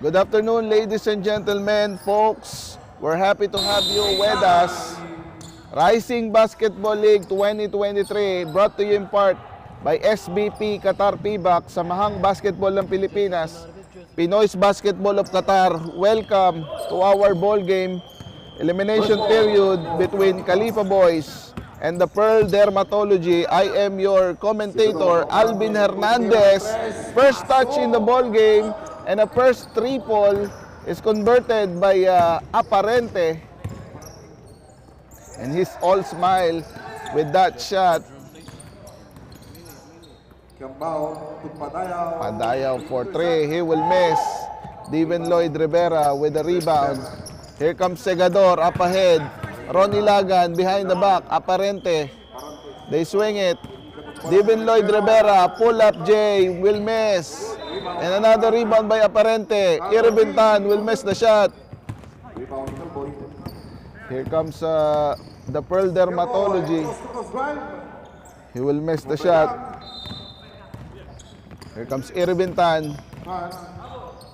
Good afternoon, ladies and gentlemen, folks. We're happy to have you with us. Rising Basketball League 2023 brought to you in part by SBP Qatar PBAC, Samahang Basketball ng Pilipinas, Pinoy's Basketball of Qatar. Welcome to our ball game elimination period between KHALIFA boys and the Pearl Dermatology. I am your commentator, Alvin Hernandez. First touch in the ball game and a first triple is converted by Aparente. And he's all smile with that shot. Padayaw for three. He will miss. Devin Lloyd Rivera with the rebound. Here comes Segador up ahead. Ron Ilagan behind the back. Aparente. They swing it. Devin Lloyd Rivera. Pull up Jay. Will miss. And another rebound by Aparente. Irvin Tan will miss the shot. Here comes the Pearl Dermatology. He will miss the shot. Here comes Irvin Tan.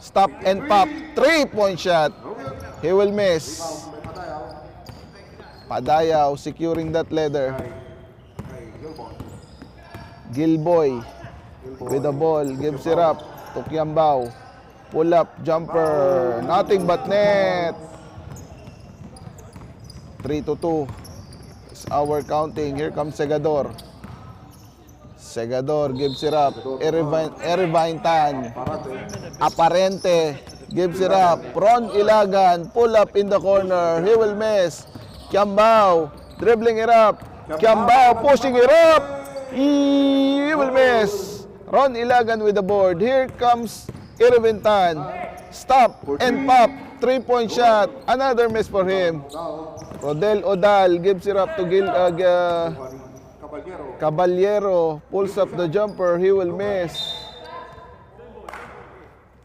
Stop and pop. 3-point shot. He will miss. Padayaw securing that leather. Gilboy with the ball. Gives it up to Kiambao. Pull up jumper. Nothing but net. 3-2 is our counting. Here comes Segador. Segador gives it up. Irvine Tan. Aparente gives it up. Ron Ilagan. Pull up in the corner. He will miss. Kiambao dribbling it up. Kiambao pushing it up. He will miss. Ron Ilagan with the board. Here comes Irvin Tan. Stop and pop. 3-point shot. Another miss for him. Rodel Odal gives it up to Caballero. Pulls up the jumper. He will miss.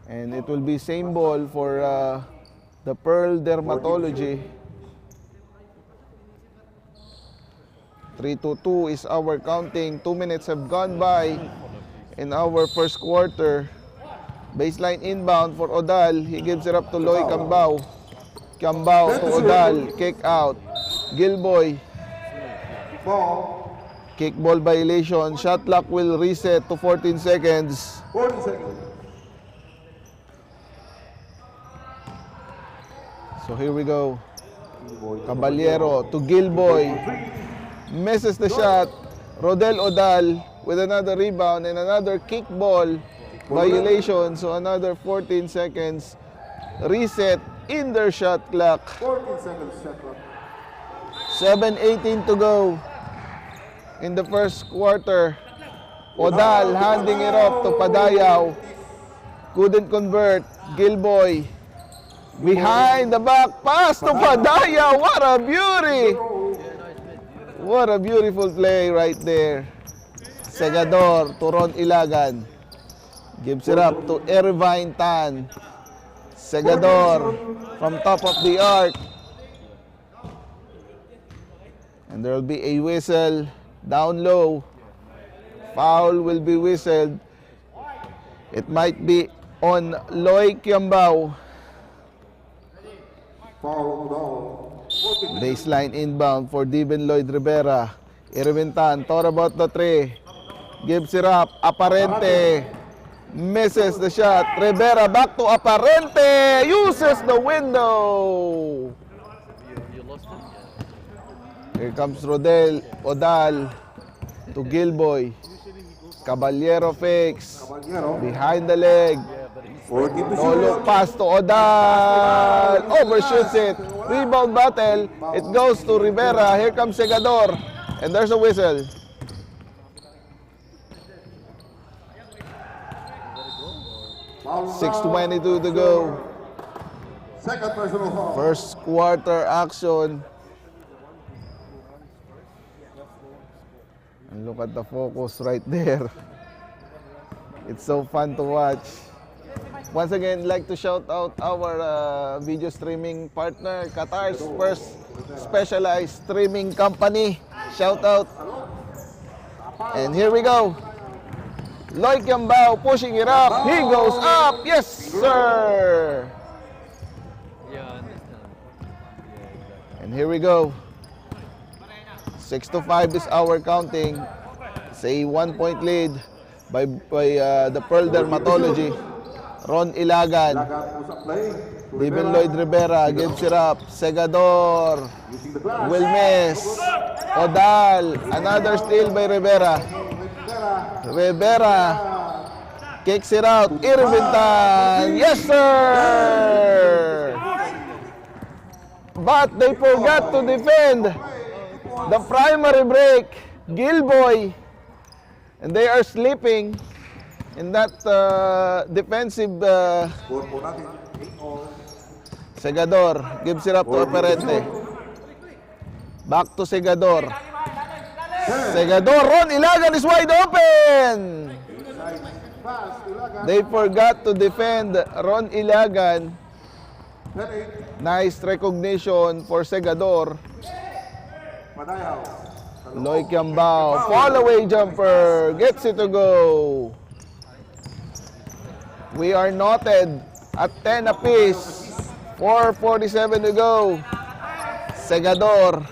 And it will be same ball for the Pearl Dermatology. 3-2 is our counting. 2 minutes have gone by in our first quarter. Baseline inbound for Odal. He gives it up to Loy Cambao. Cambao to Odal. Kick out. Gilboy. Kick ball violation. Shot clock will reset to 14 seconds. 40 seconds. So here we go. Caballero to Gilboy. Misses the shot. Rodel Odal with another rebound and another kick ball violation. So another 14 seconds. Reset in their shot clock. 14 seconds shot clock. 7:18 to go in the first quarter. Odal handing it off to Padayaw. Couldn't convert. Gilboy. Behind the back pass to Padayaw. What a beauty! What a beautiful play right there. Segador to Ron Ilagan. Gives it up to Irvine Tan. Segador from top of the arc. And there will be a whistle down low. Foul will be whistled. It might be on Loy Kiambao. Baseline inbound for Devin Lloyd Rivera. Irvin Tan thought about the three. Gives it up. Aparente. Misses the shot. Rivera back to Aparente. Uses the window. Here comes Rodel Odal to Gilboy. Caballero fakes. Behind the leg. No look pass to Odal. Overshoots it. Rebound battle. It goes to Rivera. Here comes Segador. And there's a whistle. .6:22 to go. Second personal foul. First quarter action. And look at the focus right there. It's so fun to watch. Once again, I'd like to shout out our video streaming partner, Qatar's first specialized streaming company. Shout out. And here we go. Loy Kiambao pushing it up. He goes up. Yes, sir. And here we go. 6-5 is our counting. It's a 1-point lead by the Pearl Dermatology. Ron Ilagan. Steven Lloyd Rivera gives it up. Segador. Wilmes. Odal. Another steal by Rivera. Rivera kicks it out. Irvintan. Yes, sir! But they forgot to defend the primary break. Gilboy. And they are sleeping in that defensive. Segador gives it up to Operente. Back to Segador. Segador, Ron Ilagan is wide open. They forgot to defend Ron Ilagan. Nice recognition for Segador. Loy Kiambao, fall away jumper, gets it to go. We are knotted at 10 apiece. 4:47 to go. Segador.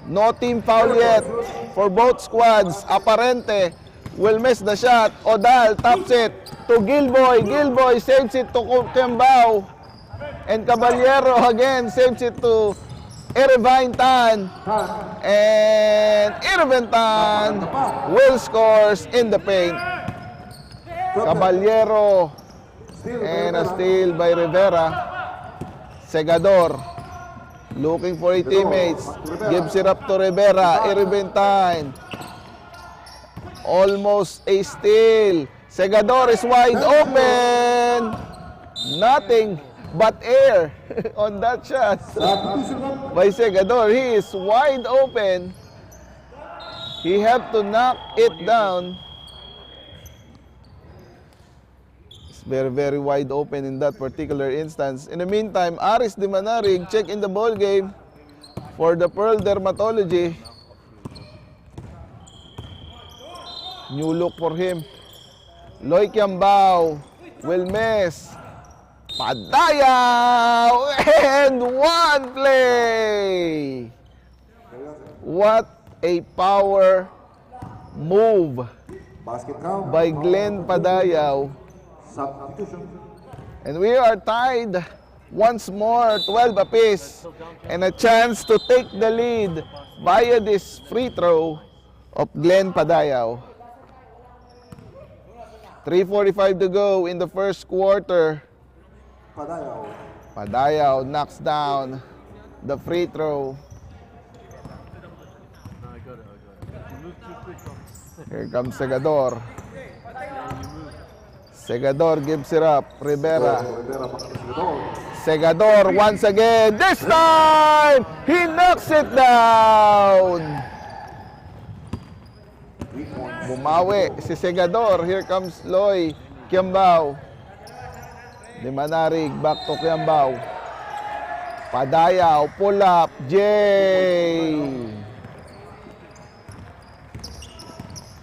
No team foul yet for both squads. Aparente will miss the shot. Odal taps it to Gilboy. Gilboy saves it to Kiambao. And Caballero again saves it to Irvintan. And Irvintan will scores in the paint. Caballero and a steal by Rivera. Segador looking for his teammates. Gives it up to Rivera. Irvintan. Almost a steal. Segador is wide open. Nothing but air on that shot by Segador. He is wide open. He had to knock it down. It's very, very wide open in that particular instance. In the meantime, Aris Di Manarig check in the ball game for the Pearl Dermatology. New look for him. Loy Kiambao will miss. Padayaw! And one play! What a power move by Glenn Padayaw. And we are tied once more, 12 apiece. And a chance to take the lead via this free throw of Glenn Padayaw. 3:45 to go in the first quarter. Padayaw knocks down the free throw. Here comes Segador. Segador gives it up. Rivera. Segador once again. This time, he knocks it down. Bumawi si Segador. Here comes Loy Kiambao. Di Manarig, back to Kiambao. Padayaw, pull up, Jay.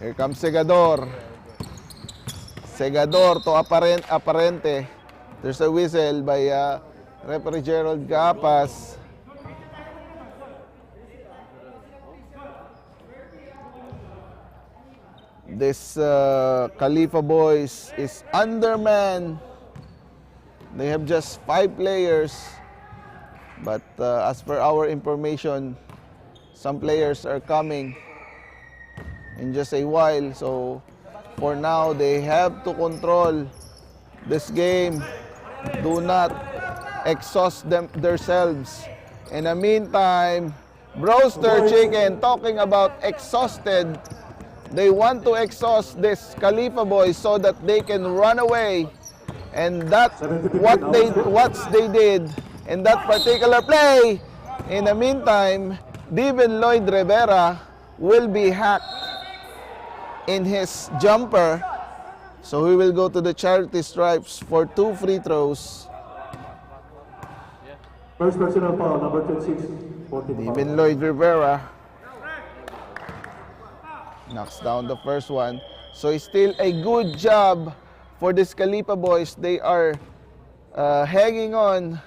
Here comes Segador. Segador to Aparente. There's a whistle by referee Gerald Gapas. This KHALIFA boys is undermanned. They have just 5 players, but as per our information, some players are coming in just a while. So for now, they have to control this game. Do not exhaust themselves. In the meantime, Broaster Chicken talking about exhausted. They want to exhaust this KHALIFA boys so that they can run away. And that's what they did in that particular play. In the meantime, Steven Lloyd Rivera will be hacked in his jumper. So he will go to the charity stripes for 2 free throws. First personal foul, number 26. Steven Lloyd Rivera knocks down the first one. So it's still a good job for these KHALIFA boys. They are hanging on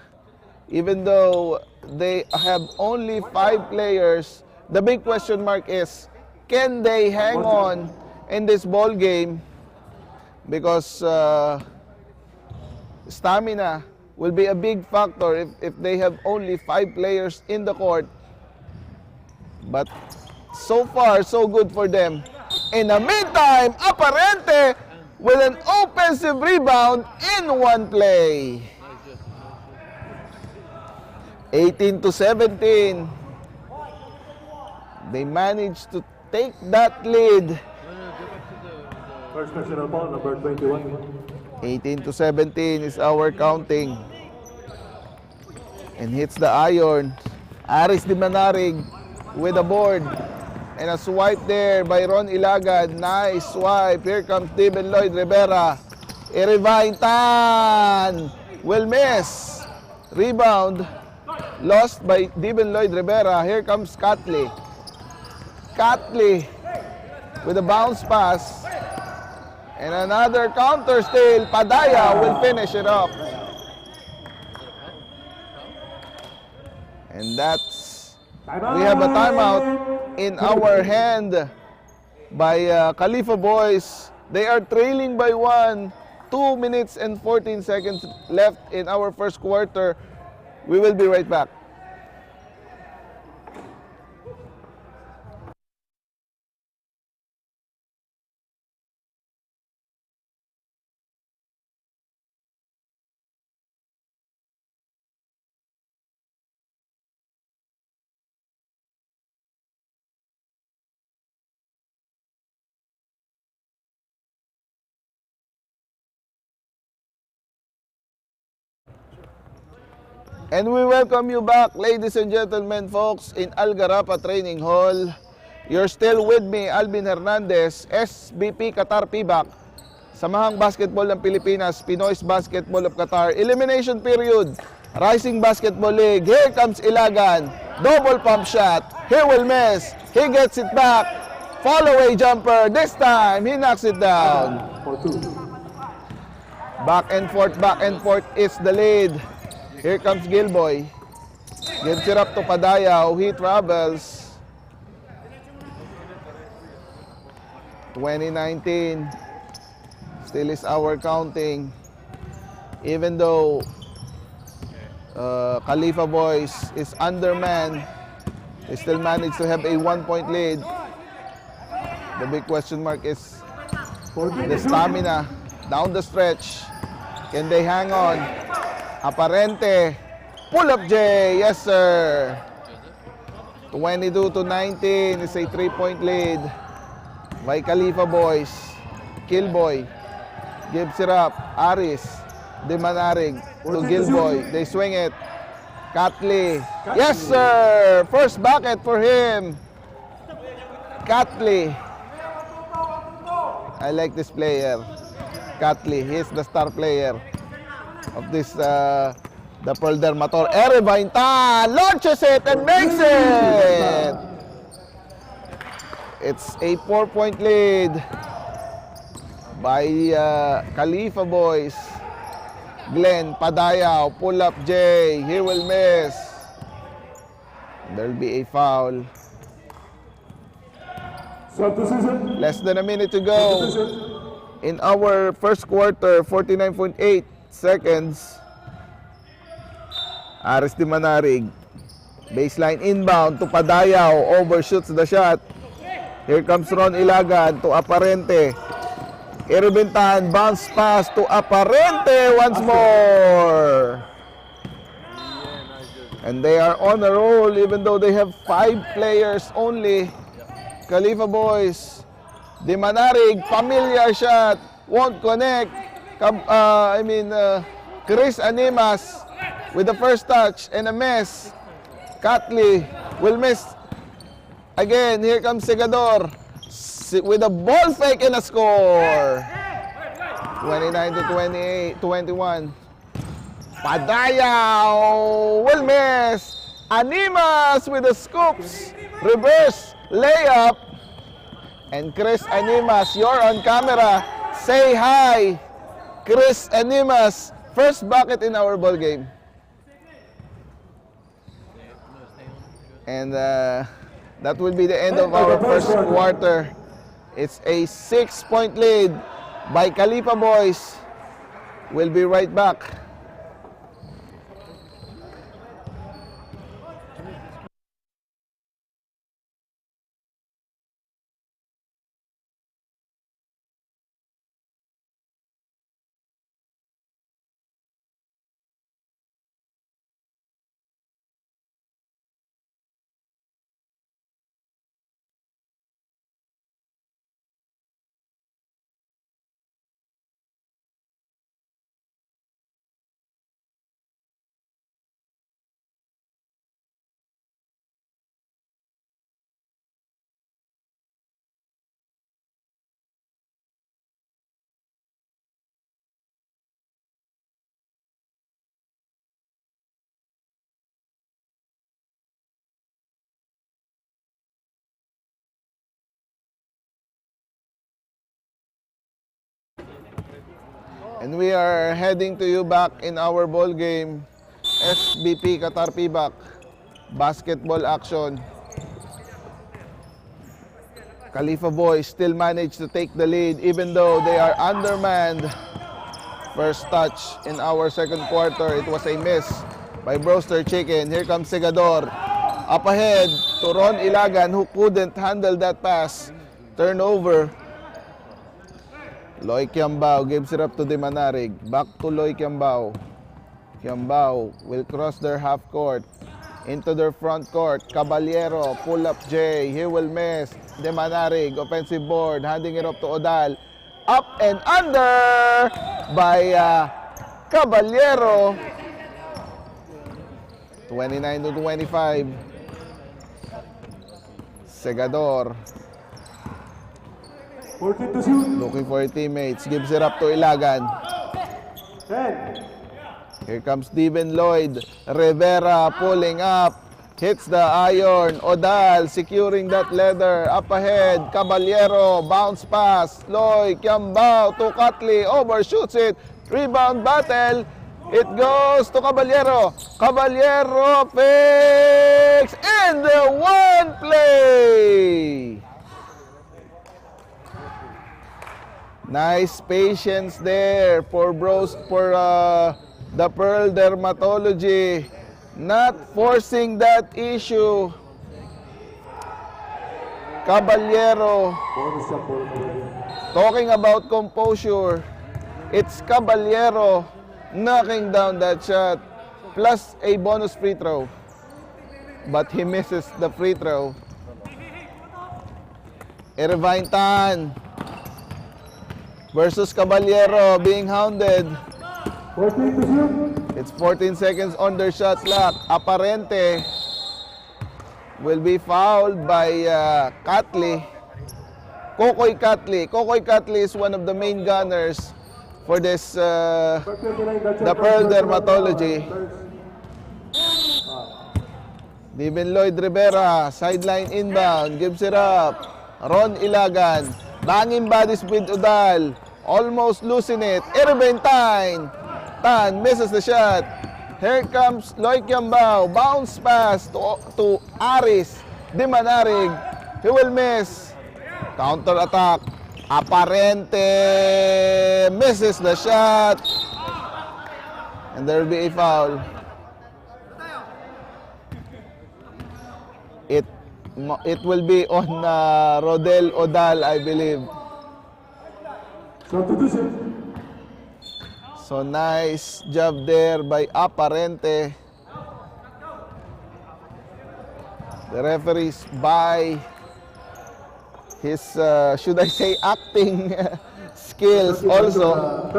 even though they have only 5 players. The big question mark is, can they hang on in this ball game? Because stamina will be a big factor if they have only 5 players in the court. But so far, so good for them. In the meantime, Aparente with an offensive rebound in one play. 18-17. They managed to take that lead. First personal foul, number 21. 18-17 is our counting. And hits the iron. Aris Di Manarig with a board. And a swipe there by Ron Ilagad. Nice swipe. Here comes Steven Lloyd Rivera. Irivaintan will miss. Rebound. Lost by Steven Lloyd Rivera. Here comes Catley. Catley with a bounce pass. And another counter steal. Padaya will finish it off. And that's, we have a timeout in our hand by KHALIFA boys. They are trailing by 1. 2 minutes and 14 seconds left in our first quarter. We will be right back. And we welcome you back, ladies and gentlemen, folks, in Gharafa Training Hall. You're still with me, Alvin Hernandez, SBP Qatar PBAC, Samahang Basketball ng Pilipinas, Pinoy's Basketball of Qatar. Elimination period, Rising Basketball League. Here comes Ilagan, double pump shot. He will miss. He gets it back. Fall away jumper. This time, he knocks it down. Back and forth is the lead. Here comes Gilboy. Gives it up to Padaya, who he travels. 2019. Still is our counting. Even though KHALIFA boys is undermanned, they still manage to have a 1-point lead. The big question mark is the stamina down the stretch. Can they hang on? Aparente, pull up J, yes sir. 22-19 is a 3-point lead by KHALIFA boys. Gilboy gives it up. Aris Di Manarig to Gilboy. They swing it. Catley, yes sir. First bucket for him. Catley. I like this player. Catley, he's the star player of this, the Pearl Dermatology. Irivaintan launches it and makes it! It's a 4-point lead by KHALIFA boys. Glenn Padaya, pull up J. He will miss. There'll be a foul. Less than a minute to go in our first quarter, 49.8 seconds. Aris Di Manarig, baseline inbound to Padayao, overshoots the shot. Here comes Ron Ilagan to Aparente. Irivaintan, bounce pass to Aparente once more. And they are on a roll even though they have 5 players only. KHALIFA boys. Di Manarig, familiar shot, won't connect. Chris Animas with the first touch and a miss. Catley will miss again. Here comes Segador with a ball fake and a score. 29-21. Padaya will miss. Animas with the scoops, reverse layup, And Chris Animas, you're on camera. Say hi, Chris Animas. First bucket in our ball game. And that will be the end of our first quarter. It's a 6-point lead by KHALIFA boys. We'll be right back. And we are heading to you back in our ball game. SBP Qatar Pibak. Basketball action. KHALIFA boys still manage to take the lead even though they are undermanned. First touch in our second quarter. It was a miss by Broster Chicken. Here comes Segador. Up ahead to Ron Ilagan who couldn't handle that pass. Turnover. Loy Kiambao gives it up to Dimanarig. Back to Loy Kiambao. Kiambao will cross their half court into their front court. Caballero, pull up J. He will miss. Dimanarig, offensive board, handing it up to Odal. Up and under by Caballero. 29-25. Segador. 14 to shoot. Looking for teammates. Gives it up to Ilagan. 10. Here comes Steven Lloyd. Rivera pulling up. Hits the iron. Odal securing that leather. Up ahead. Caballero. Bounce pass. Lloyd. Kiambao to Katli. Overshoots it. Rebound battle. It goes to Caballero. Caballero fakes. And the one play. Nice patience there for the Pearl Dermatology. Not forcing that issue. Caballero. Bonus shot for Talking about composure. It's Caballero knocking down that shot. Plus a bonus free throw. But he misses the free throw. Irvine Tan versus Caballero being hounded. 14 to shoot. It's 14 seconds on their shot clock. Aparente will be fouled by Katli. Kokoy Katli. Kokoy Katli is one of the main gunners for this the Pearl Dermatology. Steven Lloyd Rivera, sideline inbound, gives it up. Ron Ilagan, banging bodies with Udal. Almost losing it. Irvine Tan misses the shot. Here comes Loy Kiambao. Bounce pass to Aris. Dimanarig. He will miss. Counter attack. Aparente misses the shot. And there will be a foul. It will be on Rodel Odal, I believe. Substitution. So nice job there by Aparente. The referees by his, should I say, acting skills also.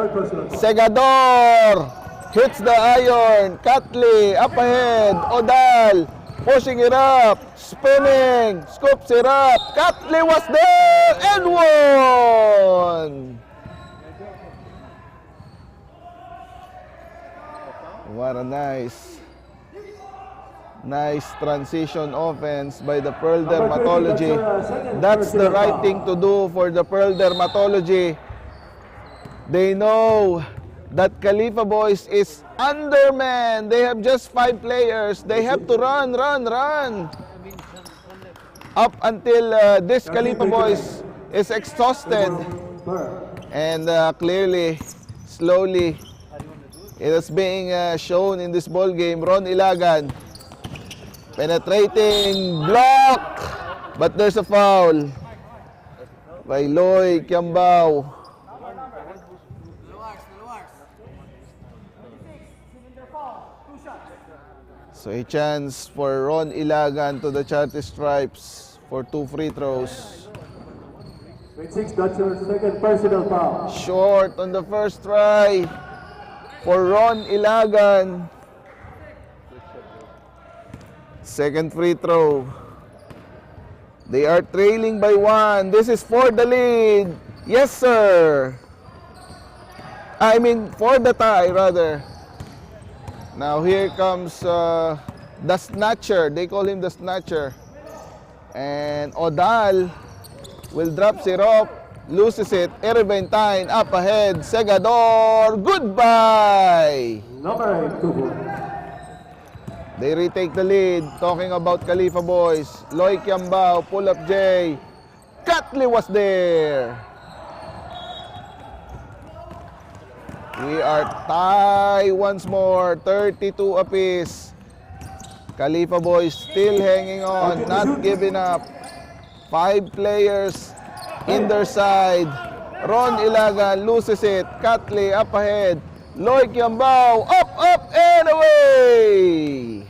Segador hits the iron. Katli up ahead. Odal pushing it up. Spinning. Scoops it up. Katli was there and won. What a Nice transition offense by the Pearl Dermatology. That's the right thing to do for the Pearl Dermatology. They know that KHALIFA Boys is undermanned. They have just 5 players. They have to run. Up until this KHALIFA Boys is exhausted. And clearly, slowly, it is being shown in this ball game. Ron Ilagan penetrating block, but there's a foul by Loy Kiambao. So a chance for Ron Ilagan to the Charity Stripes for 2 free throws. 26, that's your second personal foul. Short on the first try for Ron Ilagan. Second free throw. They are trailing by 1. This is for the lead. Yes, sir. I mean, for the tie, rather. Now, here comes the snatcher. They call him the snatcher. And Odal will drop it off. Loses it. Ereventine up ahead. Segador. Goodbye. Number 8, 2. They retake the lead. Talking about KHALIFA Boys. Loy Kiambao, pull up J. Catley was there. We are tied once more. 32 apiece. KHALIFA Boys still hanging on, not giving up. 5 players in their side. Ron Ilagan loses it. Catley up ahead. Loy Kiambao, up, and away!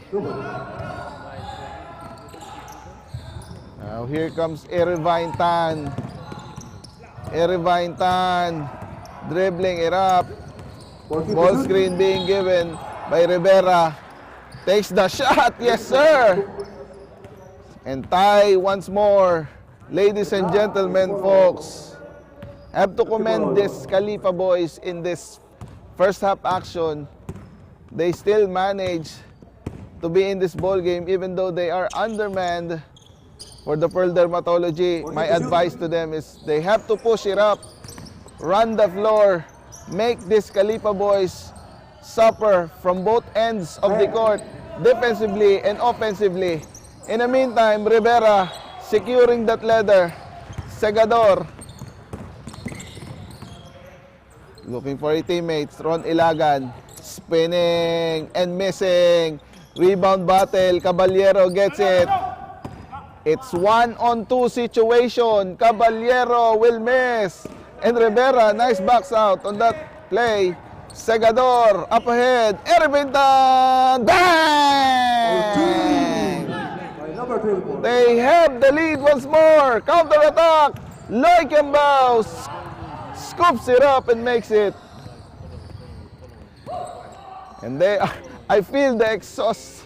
Now here comes Ereventine. Dribbling it up. Ball screen being given by Rivera. Takes the shot, yes sir! And tie once more. Ladies and gentlemen, folks, have to commend this KHALIFA Boys in this first half action. They still manage to be in this ball game even though they are undermanned. For the Pearl Dermatology, my advice to them is they have to push it up, run the floor, make this KHALIFA Boys suffer from both ends of the court, defensively and offensively. In the meantime, Rivera securing that leather. Segador looking for his teammates. Ron Ilagan spinning and missing. Rebound battle. Caballero gets it. It's 1-on-2 situation. Caballero will miss. And Rivera, nice backs out on that play. Segador up ahead. Ereventine. Bang! They have the lead once more. Counter attack. Loy Kiambao scoops it up and makes it. And they are, I feel the exhaust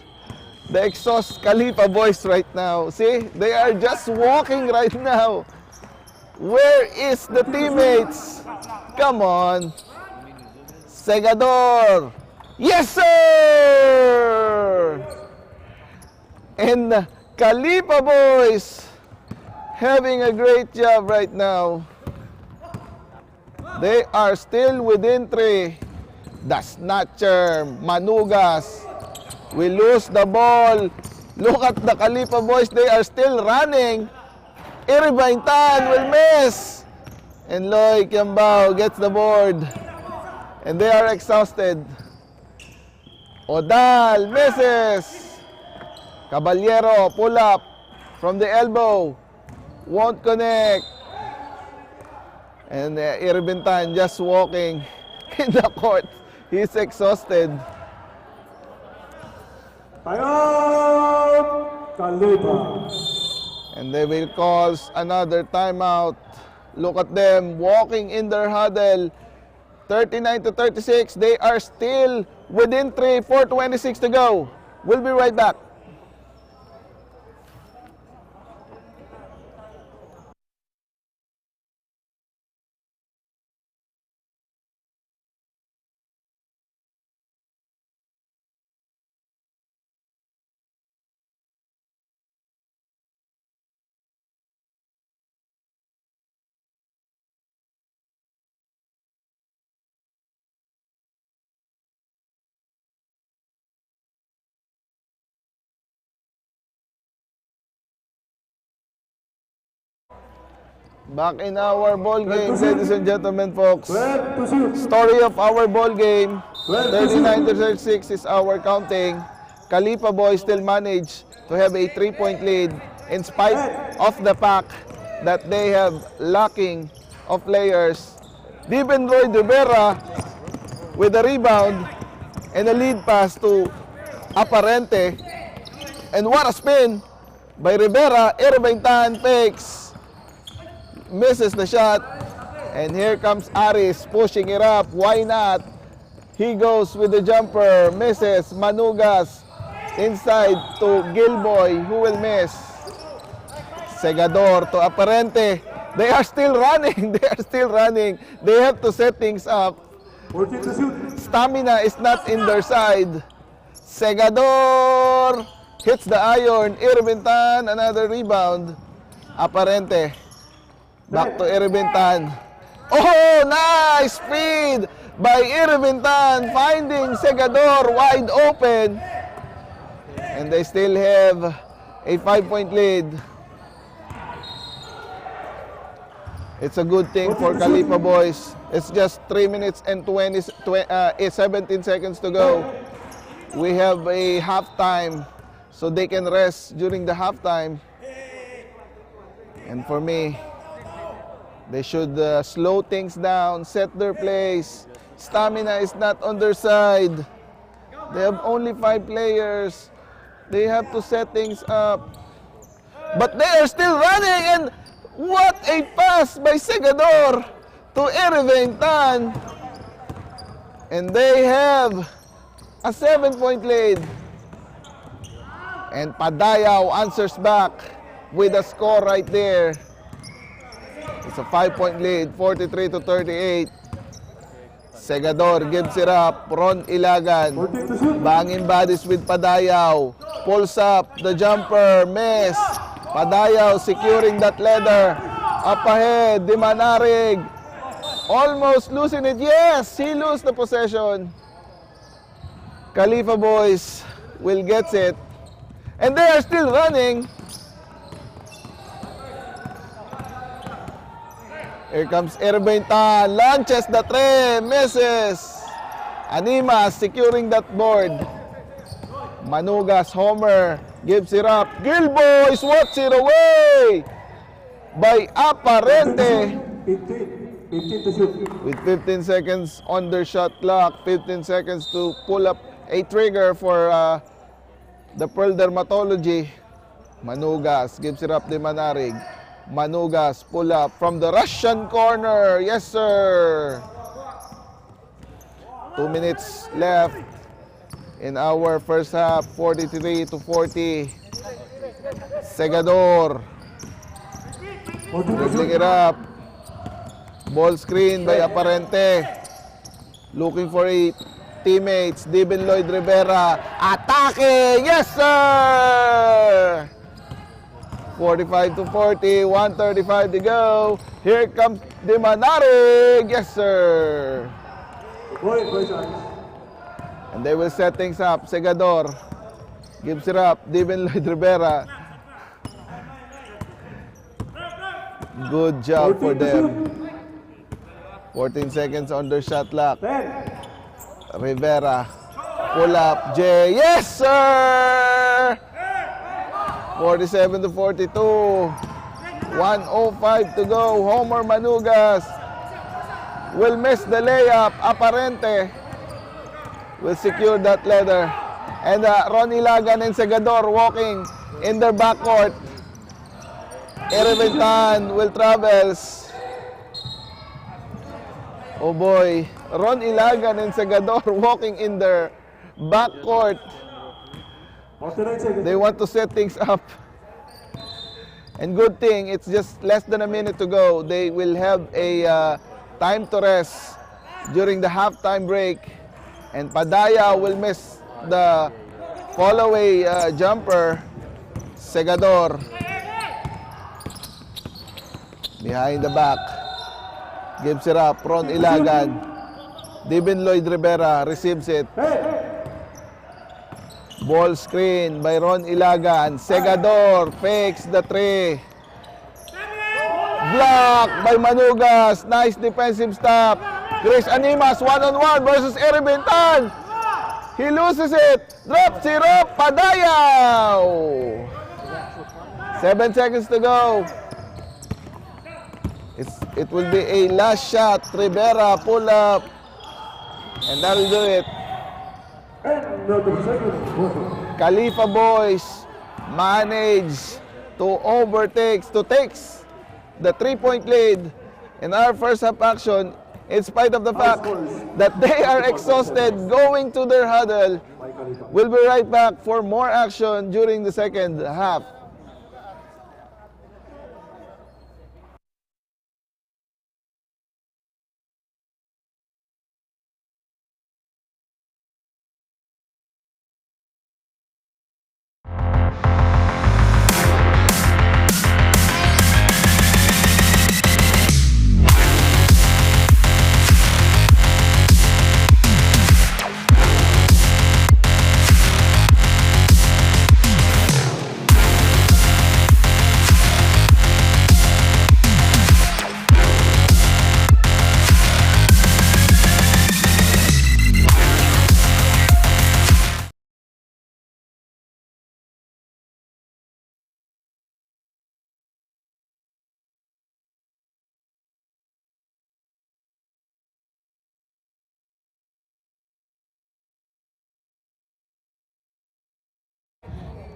KHALIFA Boys right now. See, they are just walking right now. Where is the teammates? Come on. Segador. Yes, sir! And KHALIFA Boys having a great job right now. They are still within 3. The snatcher, Manugas, will lose the ball. Look at the KHALIFA Boys. They are still running. Ereventine will miss. And Loy Kiambao gets the board. And they are exhausted. Odal misses. Caballero pull up from the elbow. Won't connect. And Ereventine just walking in the court. He's exhausted. Timeout, KHALIFA. And they will call another timeout. Look at them walking in their huddle. 39-36. They are still within 3. 4:26 to go. We'll be right back. Back in our ball game, ladies and gentlemen, folks. 12 to shoot. Story of our ball game. 39-36 is our counting. KHALIFA boys still manage to have a 3-point lead in spite of the fact that they have lacking of players. Lloyd Rivera with a rebound and a lead pass to Aparente. And what a spin by Rivera. Irving Tan fakes, misses the shot, and here comes Aris pushing it up. Why not? He goes with the jumper, misses. Manugas inside to Gilboy, who will miss. Segador to Aparente. They are still running. They are still running. They have to set things up. 14 to shoot. Stamina is not in their side. Segador hits the iron. Irving Tan, another rebound. Aparente. Back to Irving Tan. Oh, nice speed by Irving Tan, finding Segador wide open. And they still have a 5-point lead. It's a good thing for KHALIFA boys. It's just 3 minutes and 17 seconds to go. We have a halftime, so they can rest during the halftime. And for me, they should slow things down, set their plays. Stamina is not on their side. They have only 5 players. They have to set things up. But they are still running, and what a pass by Segador to Irving Tan. And they have a 7-point lead. And Padayaw answers back with a score right there. It's a 5-point lead, 43-38. Segador gives it up. Ron Ilagan. Banging bodies with Padayaw. Pulls up the jumper. Miss. Padayaw securing that leather. Up ahead. Dimanarig. Almost losing it. Yes, he loses the possession. KHALIFA boys will get it. And they are still running. Here comes Irving Tan, launches the three, misses. Animas securing that board. Manugas, Homer, gives it up. Gilboy swats it away by Aparente. 15 to shoot. With 15 seconds on their shot clock, 15 seconds to pull up a trigger for the Pearl Dermatology. Manugas gives it up to Manarig. Manugas pull up from the Russian corner. Yes, sir. 2 minutes left in our first half. 43-40. Segador dribbling it up. Ball screen by Aparente. Looking for a teammates. Lloyd Rivera attacking. Yes, sir. 45-40, 1:35 to go. Here comes Dimanarig. Yes, sir. And they will set things up. Segador gives it up. Lloyd Rivera. Good job for them. 14 seconds on their shot clock. Rivera. Pull up. Jay. Yes, sir. 47-42. 1:05 to go. Homer Manugas will miss the layup. Aparente will secure that leather. And Ron Ilagan and Segador walking in their backcourt. Irving Tan will travels. Oh boy. Ron Ilagan and Segador walking in their backcourt. They want to set things up. And good thing, it's just less than a minute to go. They will have a time to rest during the halftime break. And Padaya will miss the fall-away jumper. Segador. Behind the back. Gives it up. Ron Ilagan. Lloyd Rivera receives it. Ball screen by Ron Ilagan. Segador fakes the three. Block by Manugas. Nice defensive stop. Chris Animas, one-on-one versus Eric Bintan. He loses it. Drop zero. Padayaw. 7 seconds to go. It will be a last shot. Rivera pull up. And that'll do it. KHALIFA boys manage to takes the 3-point lead in our first half action, in spite of the fact that they are exhausted going to their huddle. We'll be right back for more action during the second half.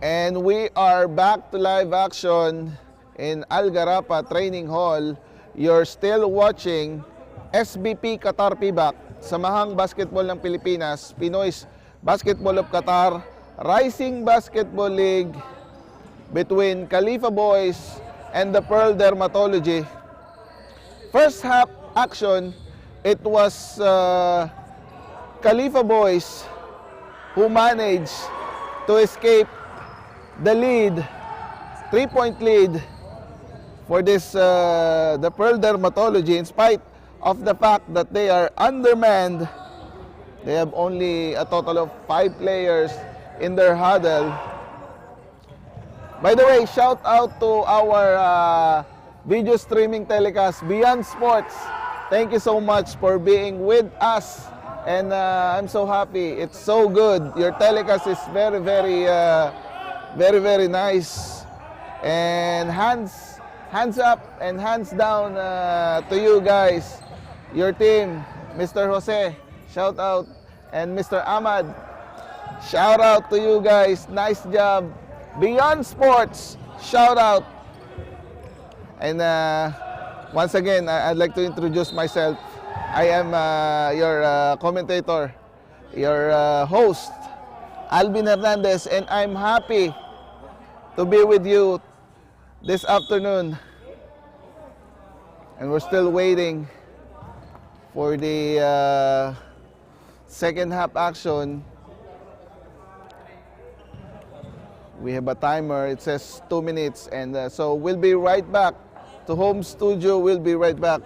And we are back to live action in Gharafa Training Hall. You're still watching SBP Qatar PBAC, Samahang Basketball ng Pilipinas, Pinoy's Basketball of Qatar, Rising Basketball League between KHALIFA boys and the Pearl Dermatology. First half action, it was KHALIFA boys who managed to escape the lead, 3-point lead for this the Pearl Dermatology, in spite of the fact that they are undermanned. They have only a total of 5 players in their huddle. By the way, shout out to our video streaming telecast, Beyond Sports. Thank you so much for being with us, and I'm so happy. It's so good. Your telecast is very, very nice. And hands up and hands down to you guys, your team, Mr. Jose, shout out, and Mr. Ahmad, shout out to you guys. Nice job. Beyond Sports, shout out. And once again, I'd like to introduce myself. I am your commentator, your host, Alvin Hernandez, and I'm happy to be with you this afternoon. And we're still waiting for the second half action. We have a timer. It says 2 minutes, and so we'll be right back to home studio. We'll be right back.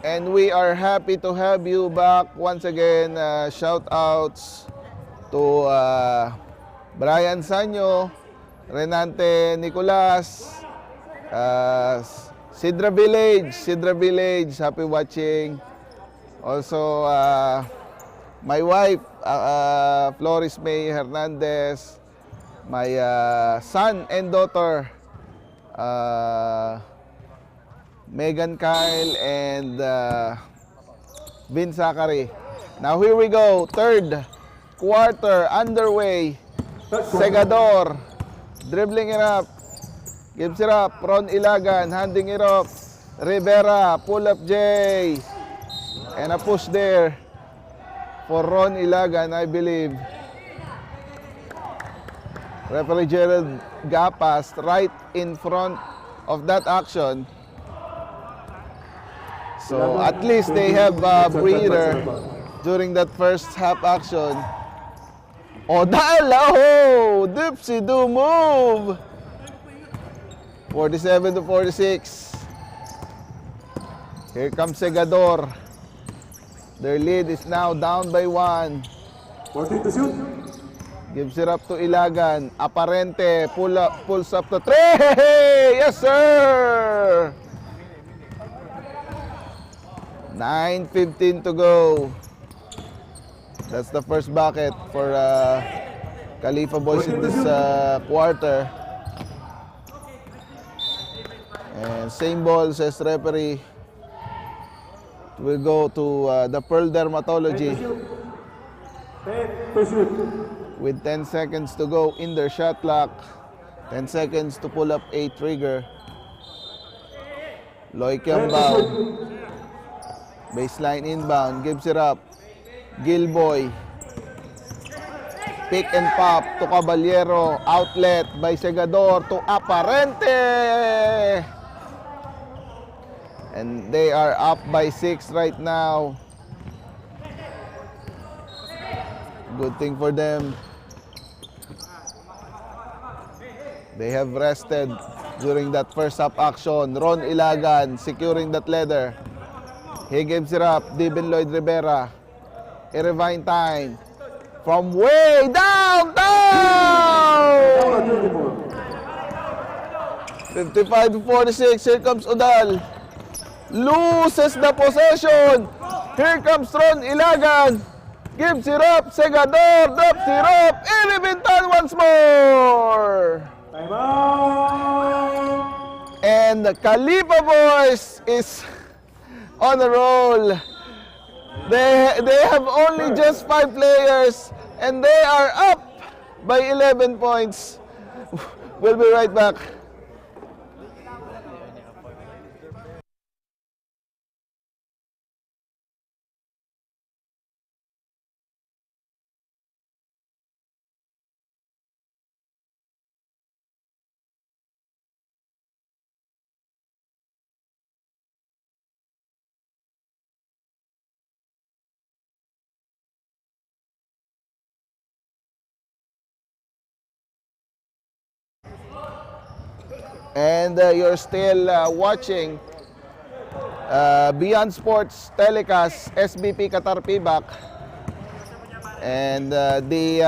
And we are happy to have you back once again. Shout outs to Brian Sanyo, Renante Nicolas, Sidra Village, happy watching. Also, my wife, Floris May Hernandez, my son and daughter, Megan Kyle and Vin Zachary. Now here we go, third quarter underway. Segador, dribbling it up, gives it up, Ron Ilagan, handing it off, Rivera, pull up J, and a push there for Ron Ilagan, I believe. Referee Gerald Gapas right in front of that action. So at least they have a breather during that first half action. Odala, Dipsy do move. 47 to 46. Here comes Segador. Their lead is now down by 1. 14 to shoot. Gives it up to Ilagan. Aparente pulls up to 3. Yes, sir. 9:15 to go. That's the first bucket for KHALIFA boys in this quarter. And same ball, says referee. We'll go to the Pearl Dermatology with 10 seconds to go in their shot clock. 10 seconds to pull up a trigger. Loy Kiambao. Baseline inbound, gives it up. Gilboy. Pick and pop to Caballero. Outlet by Segador to Aparente. And they are up by 6 right now. Good thing for them. They have rested during that first half action. Ron Ilagan securing that leather. He gives it up. Devin Lloyd Rivera. Irvine time. From way downtown! 55 to 46. Here comes Udal. Loses the possession. Here comes Ron Ilagan. Gives it up. Segador drops it up. Irvine once more. Time out. And the KHALIFA boys is on a roll. They have only just 5 players and they are up by 11 points. We'll be right back. And you're still watching Beyond Sports Telecast, SBP Qatar Pibak. And the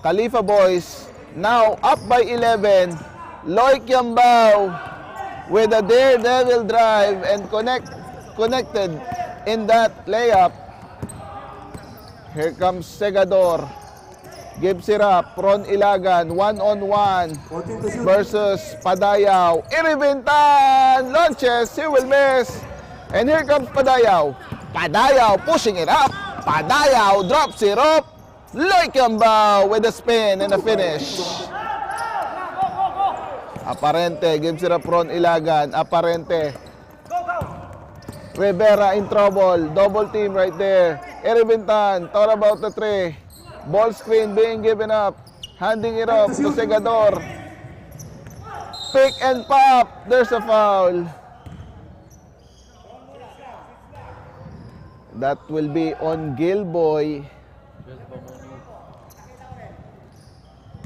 KHALIFA boys now up by 11. Loy Kiambao with a daredevil drive and connected in that layup. Here comes Segador. Gives it up. Ron Ilagan, 1-on-1 versus Padayaw. Irivintan launches. He will miss. And here comes Padayaw. Padayaw pushing it up. Padayaw drops it up. Loy Kiambao with a spin and a finish. Aparente gives it up. Ron Ilagan. Aparente. Rivera in trouble. Double team right there. Irivintan. Thought about the 3. Ball screen being given up. Handing it off to Segador. Pick and pop. There's a foul. That will be on Gilboy.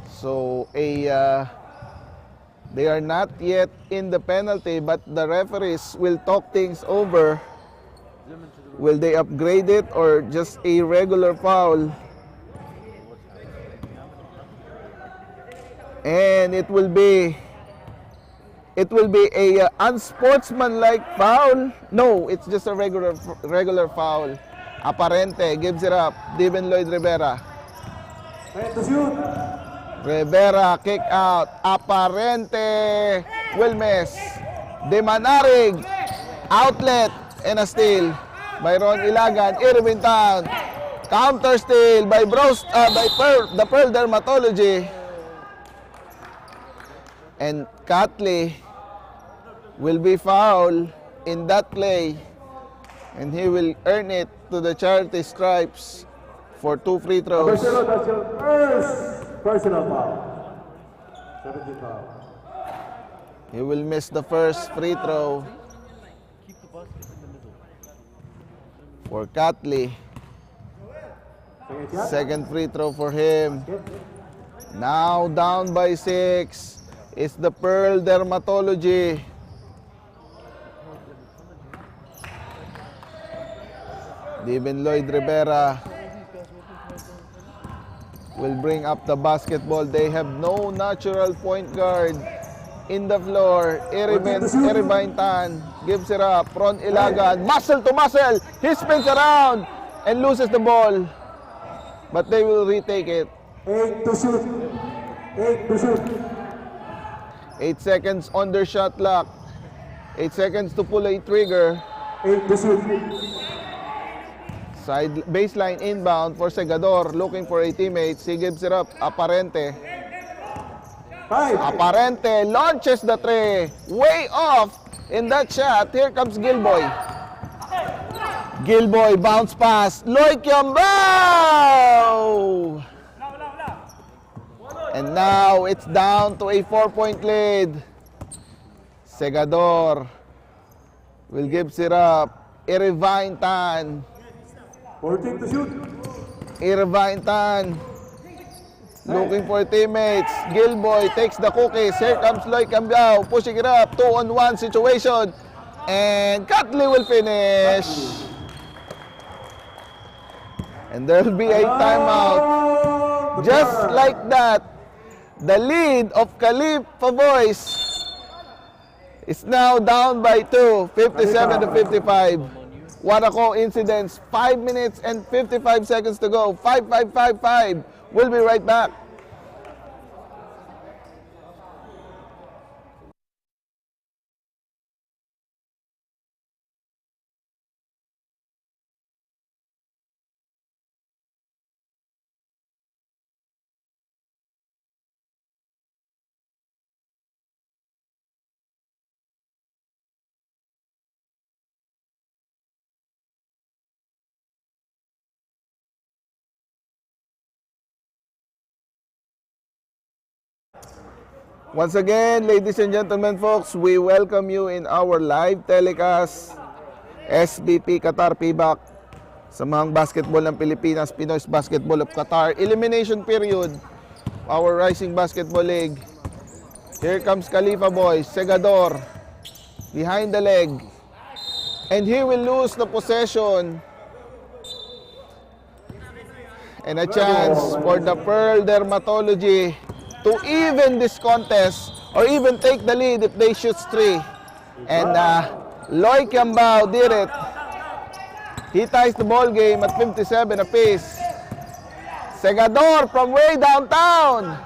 So they are not yet in the penalty, but the referees will talk things over Will they upgrade it or just a regular foul? And it will be a unsportsmanlike foul. No, it's just a regular foul. Aparente gives it up. Devin Lloyd Rivera. Rivera kick out. Aparente will miss. De Manarig outlet and a steal by Ron Ilagan. Irving Town counter steal by the Pearl Dermatology. And Catley will be fouled in that play, and he will earn it to the charity stripes for 2 free throws. That's your first personal foul. 17 foul. He will miss the first free throw for Catley. Second free throw for him. Now down by 6 is the Pearl Dermatology. Devin Lloyd Rivera will bring up the basketball. They have no natural point guard in the floor. Irvine Tan gives it up. Ron Ilagan, muscle to muscle. He spins around and loses the ball. But they will retake it. 8 to shoot. 8 to shoot. 8 seconds on their shot clock. 8 seconds to pull a trigger. 8 to shoot. Side baseline inbound for Segador, looking for a teammate. He gives it up. Aparente. 5. Aparente launches the three. Way off in that shot. Here comes Gilboy. Gilboy bounce pass. Loy Kiambao! And now it's down to a 4-point lead. Segador will give it up. Irvine Tan. 14 to shoot. Irvine Tan looking for teammates. Gilboy takes the cookies. Here comes Loy Cambiao pushing it up. 2-on-1 situation. And Catley will finish. And there will be a timeout. Just like that, the lead of KHALIFA Boys is now down by 2, 57 to 55. What a coincidence. 5 minutes and 55 seconds to go. 5-5-5-5. We'll be right back. Once again, ladies and gentlemen, folks, we welcome you in our live telecast, SBP Qatar PBAC, Samahang Basketball ng Pilipinas, Pinoy's Basketball of Qatar, elimination period, our Rising Basketball League. Here comes KHALIFA Boys, Segador, behind the leg, and he will lose the possession. And a chance for the Pearl Dermatology to even this contest or even take the lead if they shoot 3. And Loy Kiambao did it. He ties the ball game at 57 apiece. Segador from way downtown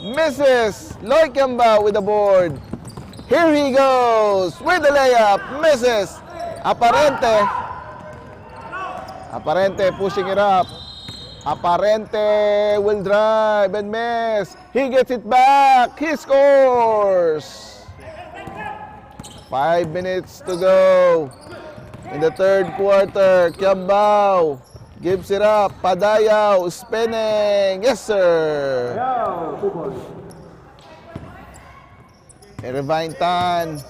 misses. Loy Kiambao with the board. Here he goes with the layup. Misses. Aparente pushing it up. Aparente will drive and miss. He gets it back. He scores. 5 minutes to go in the third quarter. Kiambao gives it up. Padayaw spinning. Yes, sir. Irvine Tan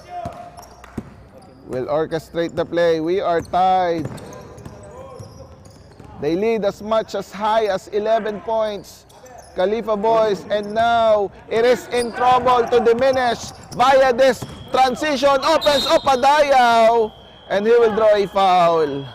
will orchestrate the play. We are tied. They lead as much as high as 11 points. KHALIFA Boys, and now it is in trouble to diminish via this transition. Opens up Padayaw, And he will draw a foul.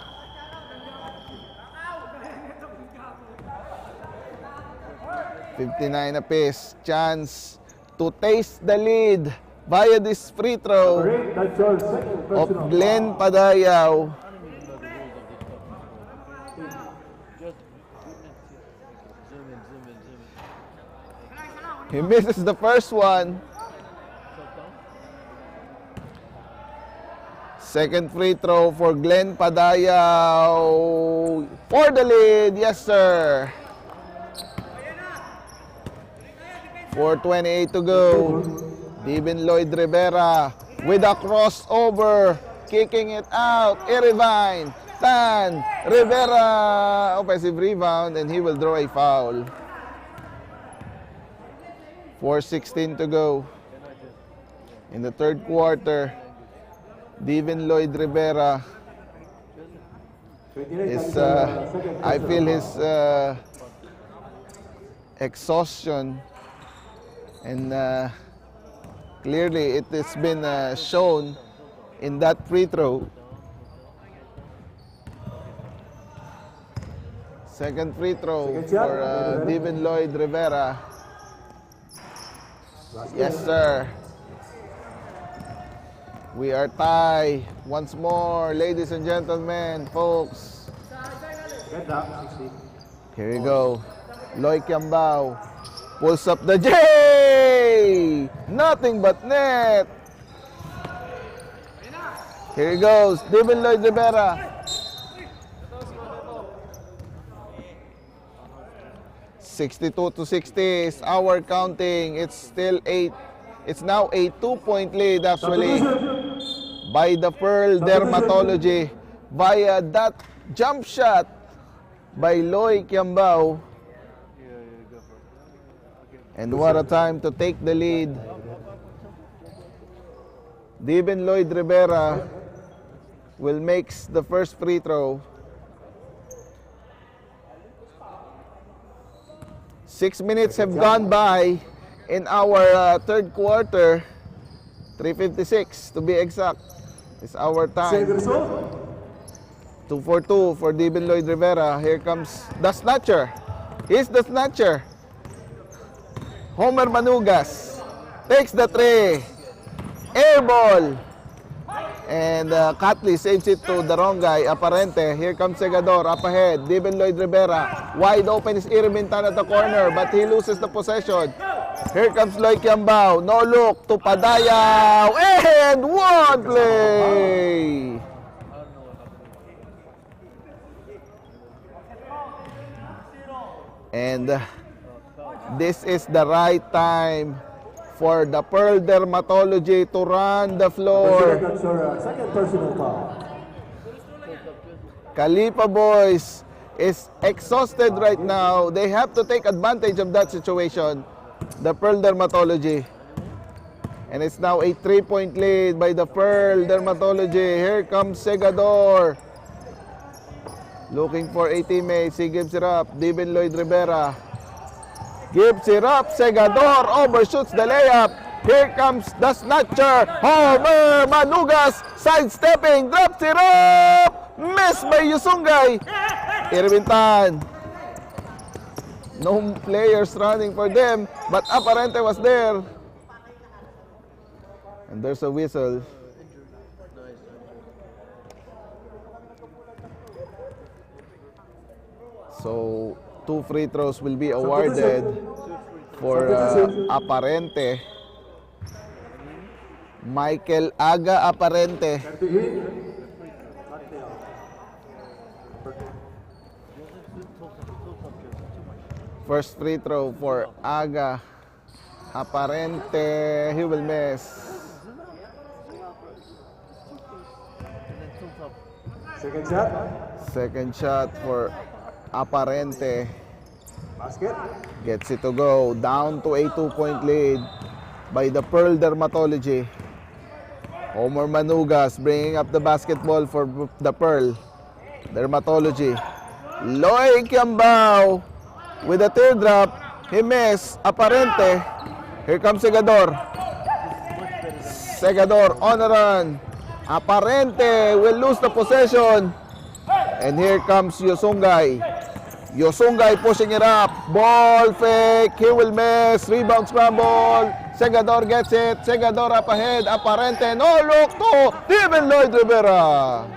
$59 apiece. Chance to taste the lead via this free throw That's your second of personal Glenn foul. Padayaw. He misses the first one. Second free throw for Glenn Padayaw for the lead. Yes, sir. 4:28 to go. Devin Lloyd Rivera with a crossover, kicking it out. Irvine, Tan, Rivera, offensive rebound, and he will draw a foul. 4:16 to go in the third quarter. Devin Lloyd Rivera is, I feel his exhaustion, and clearly it has been shown in that free throw. Second free throw for Devin Lloyd Rivera. Yes, sir. We are tied once more, ladies and gentlemen, folks. Here we go. Loy Kiambao pulls up the J. Nothing but net. Here he goes. Devin Lloyd Rivera. 62-60 is our counting. It's still 8. It's now a 2-point lead actually by the Pearl Dermatology via that jump shot by Loy Kiambao. And what a time to take the lead. Devin Lloyd Rivera will make the first free throw. 6 minutes have gone by in our third quarter. 3:56 to be exact is our time. 2 for 2 for Devin Lloyd Rivera. Here comes the snatcher. He's the snatcher. Homer Manugas takes the three. Air ball. And Catley saves it to the wrong guy, Aparente. Here comes Segador up ahead. Devin Lloyd Rivera. Wide open is Irvin Tan at the corner, but he loses the possession. Here comes Loy Kiambao. No look to Padayaw. And one play. And this is the right time for the Pearl Dermatology to run the floor. That's your second personal foul. KHALIFA boys is exhausted right now. They have to take advantage of that situation. The Pearl Dermatology. And it's now a 3-point lead by the Pearl Dermatology. Here comes Segador. Looking for a teammate. He gives it up. Devin Lloyd Rivera gives it up. Segador overshoots the layup. Here comes the snatcher. Homer Manugas sidestepping. Drops it up. Missed by Yusungay. Irvin Tan. No players running for them, but Aparente was there. And there's a whistle. So 2 free throws will be awarded for Aparente. Michael Aga Aparente. First free throw for Aga Aparente. He will miss. Second shot. Second shot for Aparente. Basket. Gets it to go. Down to a 2-point lead by the Pearl Dermatology. Homer Manugas bringing up the basketball for the Pearl Dermatology. Loy Kiambao with a teardrop. He missed. Aparente. Here comes Segador. Segador on a run. Aparente will lose the possession. And here comes Yosungay. Yosungay pushing it up. Ball fake. He will miss. Rebound scramble. Segador gets it. Segador up ahead. Aparente. No look to Steven Lloyd Rivera.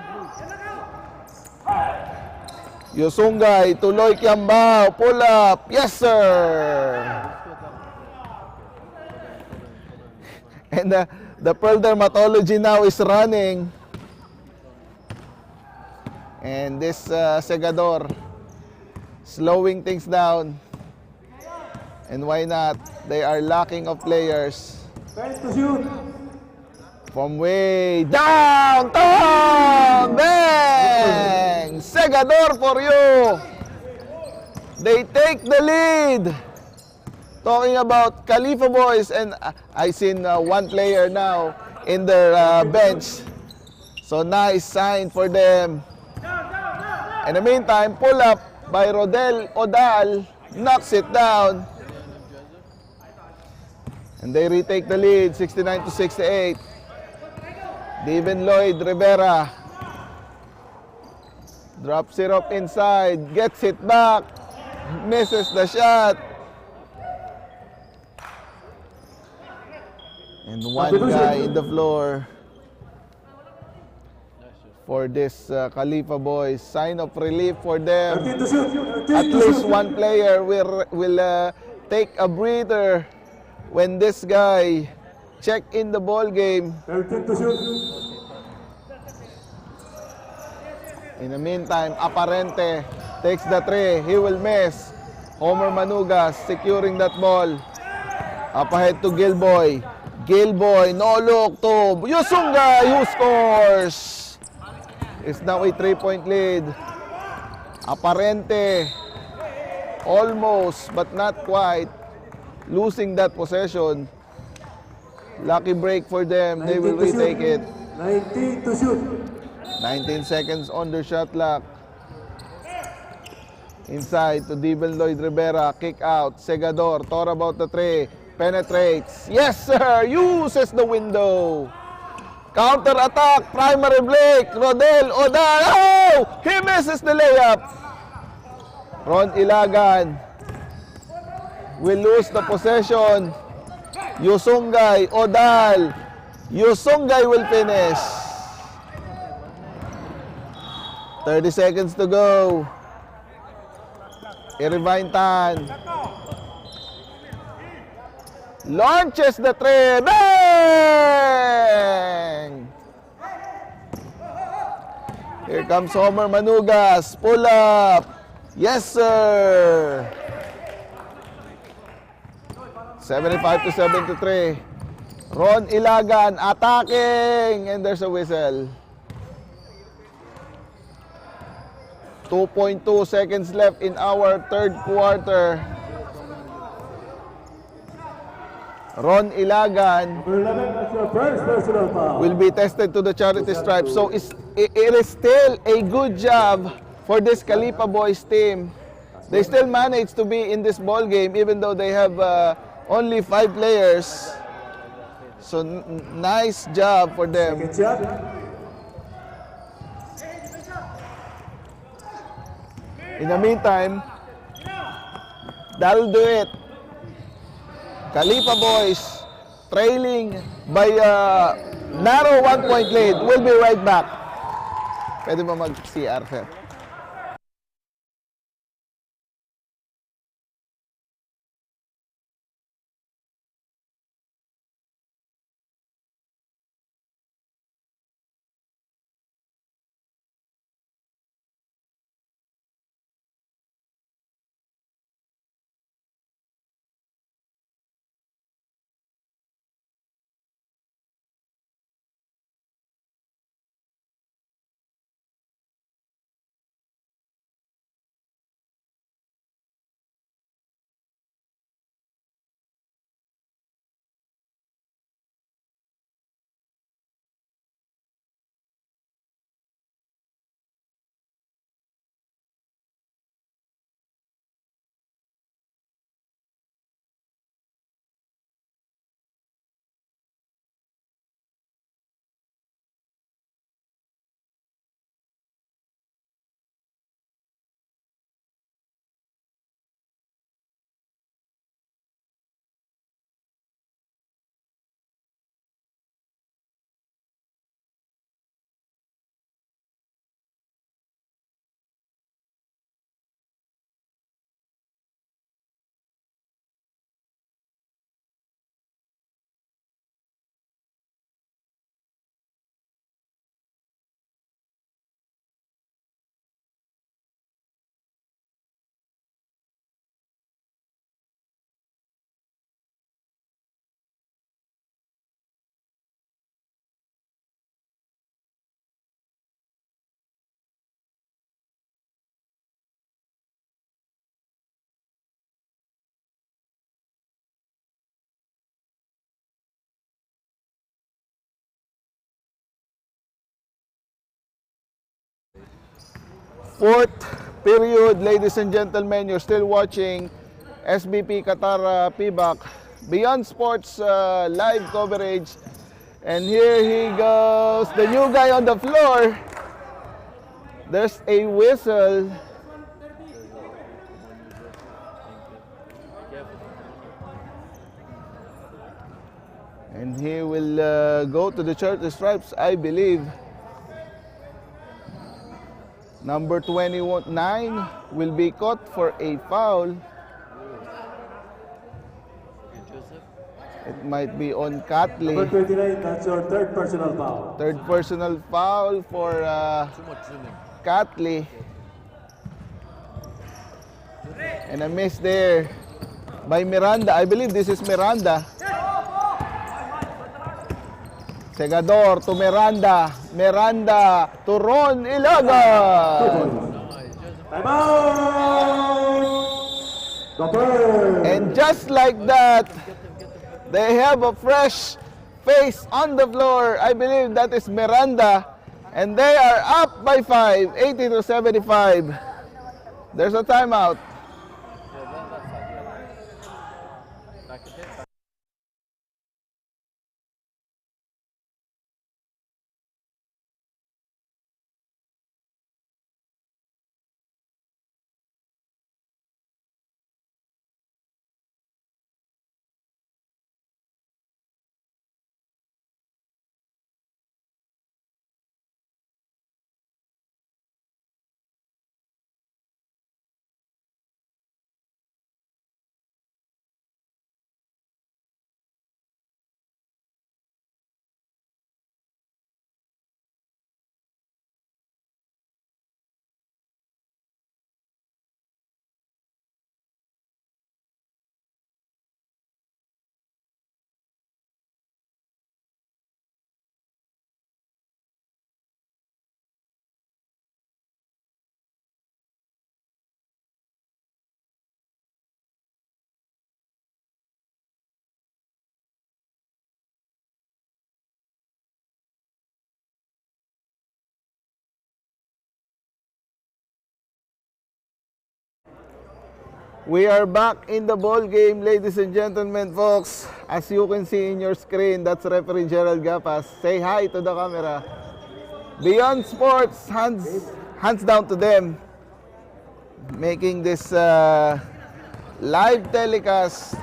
Yosungay. Tuloy Kiambao. Pull up. Yes, sir. And the Pearl Dermatology now is running. And this Segador slowing things down. And why not? They are lacking of players. Time to shoot. From way downtown! Bang! Segador for you! They take the lead. Talking about KHALIFA boys, and I seen one player now in their bench. So nice sign for them. In the meantime, pull up by Rodel Odal, knocks it down. And they retake the lead, 69-68. Steven Lloyd Rivera drops it up inside, gets it back, misses the shot. And one guy in the floor for this KHALIFA boys. Sign of relief for them. At least one player will take a breather when this guy check in the ball game. In the meantime, Aparente takes the three. He will miss. Homer Manugas securing that ball. Up ahead to Gilboy. Gilboy, no look to Yosungay, who scores. It's now a 3-point lead. Aparente, almost but not quite, losing that possession. Lucky break for them. They will retake it. 19 to shoot. 19 seconds on their shot clock. Inside to Steven Lloyd Rivera. Kick out. Segador, thought about the three. Penetrates. Yes, sir. Uses the window. Counter attack. Primary break. Rodel Odal. Oh! He misses the layup. Ron Ilagan will lose the possession. Yosungay, Odal. Yosungay will finish. 30 seconds to go. Irvine Tan launches the three. Bang! Here comes Homer Manugas. Pull up. Yes, sir. 75-73. Ron Ilagan attacking. And there's a whistle. 2.2 seconds left in our third quarter. Ron Ilagan will be tested to the charity stripe. So it is still a good job for this KHALIFA boys team. They still manage to be in this ball game even though they have only 5 players. So nice job for them. In the meantime, that'll do it. KHALIFA boys trailing by a narrow 1-point lead. We'll be right back. Pwede ba mag-CR, sir? Fourth period, ladies and gentlemen, you're still watching SBP Qatar PBAC Beyond Sports live coverage. And here he goes, the new guy on the floor. There's a whistle. And he will go to the charity stripes, I believe. Number 29 will be caught for a foul. It might be on Catley. Number 29, that's your third personal foul. Third personal foul for Catley. And a miss there by Miranda. I believe this is Miranda. Segador to Miranda. Miranda to Ron Ilagan. Time out! And just like that, they have a fresh face on the floor. I believe that is Miranda. And they are up by 5, 80-75. There's a timeout. We are back in the ball game, ladies and gentlemen, folks. As you can see in your screen, that's referee Gerald Gapas. Say hi to the camera. Beyond Sports, hands down to them, making this live telecast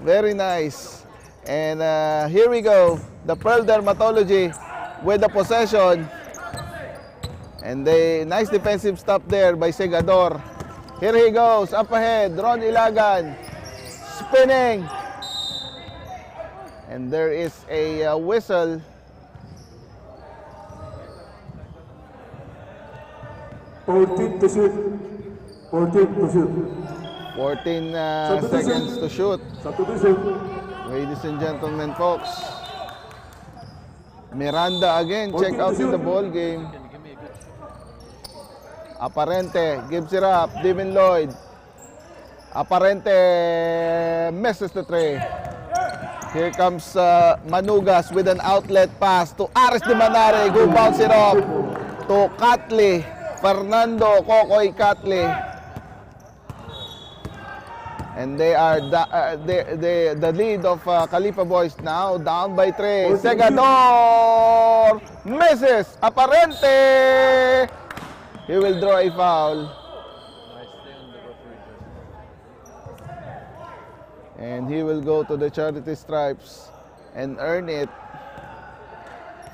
very nice. And here we go, the Pearl Dermatology with the possession. And the nice defensive stop there by Segador. Here he goes, up ahead, Ron Ilagan, spinning. And there is a whistle. Fourteen to shoot. 14 seconds to shoot. Ladies and gentlemen, folks. Miranda again, check out in the ball game. Aparente gives it up. Devin Lloyd. Aparente misses the tray. Here comes Manugas with an outlet pass to Aris de Manare, who bounce it off to Catley. Fernando Kokoy Catley. And they are the lead of KHALIFA boys now down by 3. Segador misses. Aparente. He will draw a foul. And he will go to the charity stripes and earn it.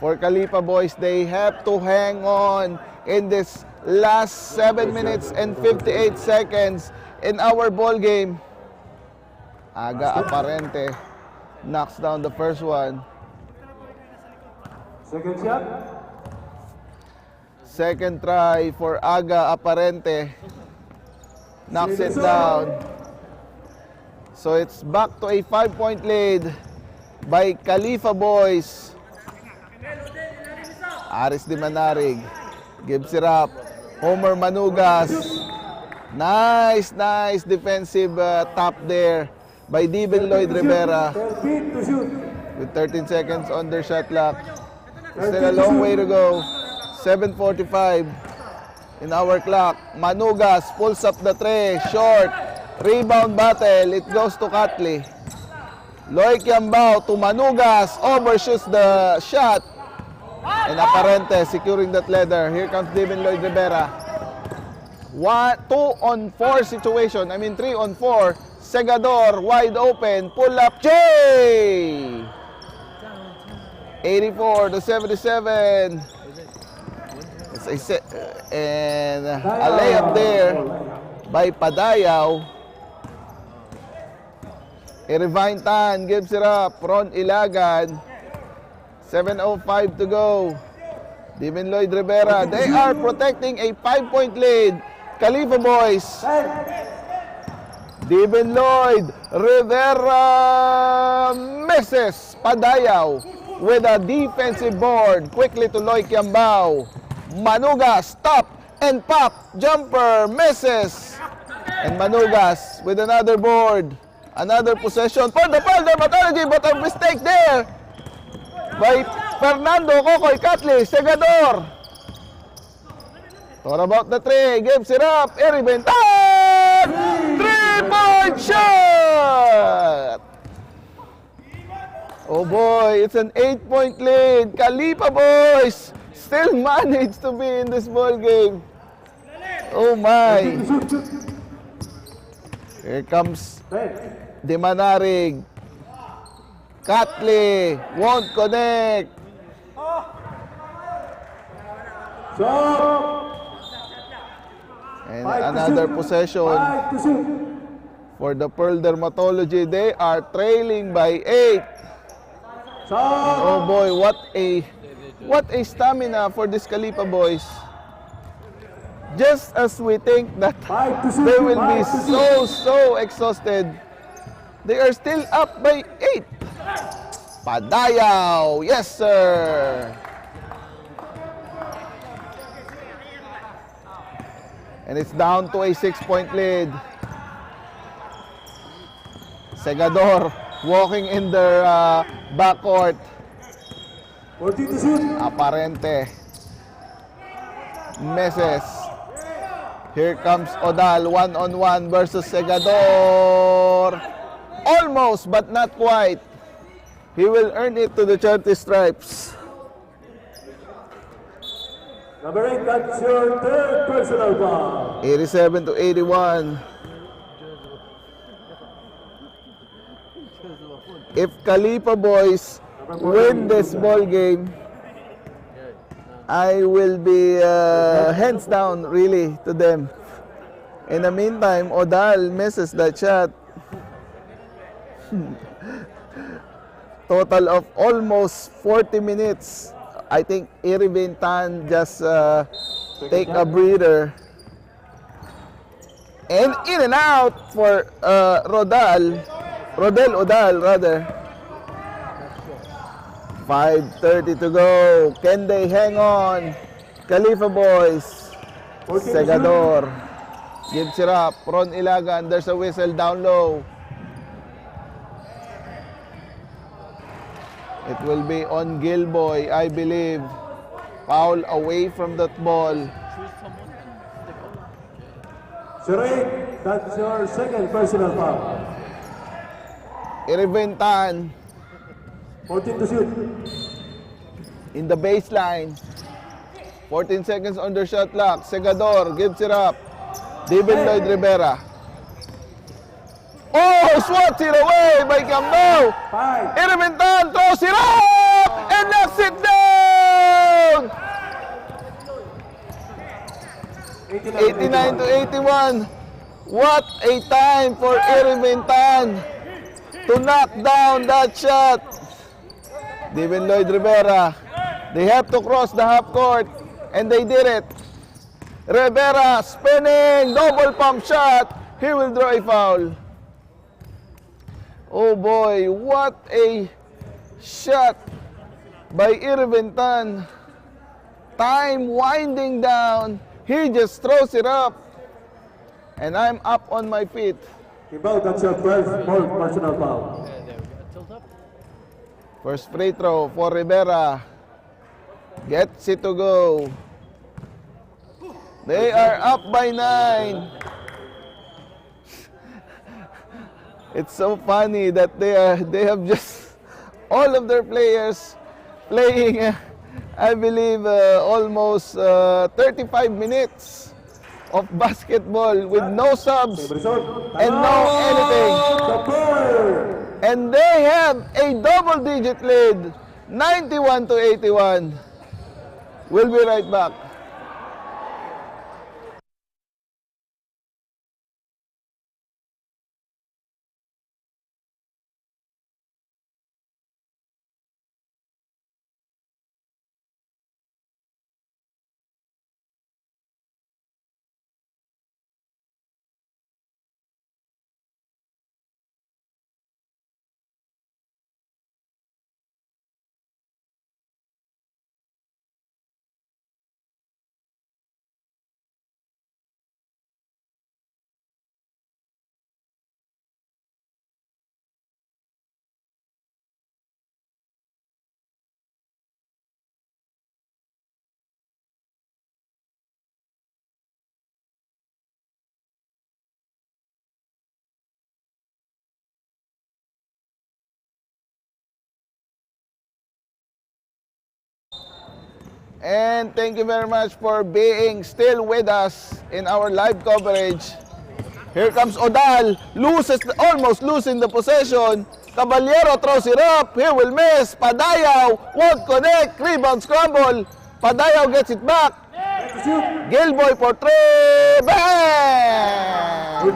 For KHALIFA boys, they have to hang on in this last 7 minutes and 58 seconds in our ball game. Aga Aparente knocks down the first one. Second shot. Second try for Aga Aparente. Knocks it down. So it's back to a 5-point lead by KHALIFA boys. Aris de Manarig gives it up. Homer Manugas. Nice defensive tap there by Devin Lloyd Rivera. With 13 seconds on their shot clock. Still a long way to go. 7:45. in our clock. Manugas pulls up the tray, short. Rebound battle, it goes to Katli. Loy Kiambao to Manugas, overshoots the shot. And Aparente securing that leather. Here comes Devin Lloyd Rivera. 2 on 4 situation. 3 on 4. Segador wide open. Pull up. Jay! 84 to 77. And a layup there by Padayaw. Irvine Tan gives it up. Ron Ilagan. 7:05 to go. Devin Lloyd Rivera. They are protecting a 5-point lead. KHALIFA boys. Devin Lloyd Rivera misses. Padayaw with a defensive board. Quickly to Loy Kiambao. Manugas, stop and pop. Jumper misses. And Manugas with another board. Another possession for the Dermatology, but a mistake there by Fernando Kokoy Katli. Segador. What about the three? Gives it up. Eric Bentan! 3-point shot! Oh boy, it's an 8-point lead. KHALIFA boys still managed to be in this ball game. Oh my. Here comes Dimanarig. Katli won't connect. And another possession for the Pearl Dermatology. They are trailing by 8. And oh boy, what a stamina for this KHALIFA boys. Just as we think that they will be so exhausted, they are still up by 8. Padayaw, yes sir. And it's down to a 6-point lead. Segador walking in their backcourt. Aparente. Messes. Here comes Odal, 1-on-1 versus Segador. Almost, but not quite. He will earn it to the charity stripes. Number 8, that's your third personal foul. 87 to 81. If KHALIFA boys win this ball game, I will be hands down really to them. In the meantime, Odal misses that shot. Total of almost 40 minutes. I think Irvin Tan just take a breather. And in and out for Rodel Odal rather. 5:30 to go. Can they hang on? KHALIFA boys. Segador gives it up. Ron Ilagan. There's a whistle down low. It will be on Gilboy, I believe. Foul away from that ball. Shereen, that's your second personal foul. Irvin Tan 14 to shoot. in the baseline. 14 seconds on their shot clock. Segador gives it up. Devin Lloyd Rivera. Oh, swats it away by Kiambao. Irvin Tan throws it up and knocks it down. 89 to 81. What a time for Irvin Tan to knock down that shot. Devin Lloyd Rivera. They have to cross the half court and they did it. Rivera spinning, double pump shot. He will draw a foul. Oh boy, what a shot by Irvin Tan. Time winding down. He just throws it up. And I'm up on my feet. Kimball, that's your first personal foul. First free throw for Rivera. Gets it to go. They are up by 9. It's so funny that they have just all of their players playing, I believe, almost 35 minutes of basketball with no subs and no anything. And they have a double-digit lead, 91-81. We'll be right back. And thank you very much for being still with us in our live coverage. Here comes Odal, almost losing the possession. Caballero throws it up, he will miss. Padayaw won't connect, rebound scramble. Padayaw gets it back. Gilboy for 3, bang!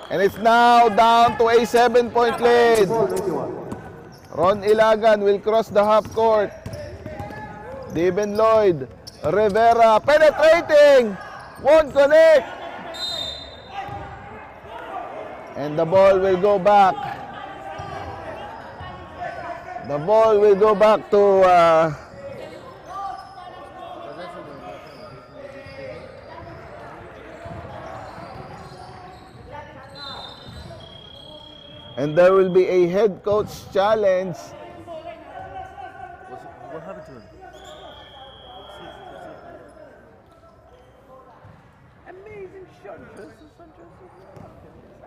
And it's now down to a 7-point lead. Ron Ilagan will cross the half court. Devin Lloyd, Rivera penetrating, won't connect. And the ball will go back. The ball will go back to and there will be a head coach challenge. What happened to him? Amazing shot.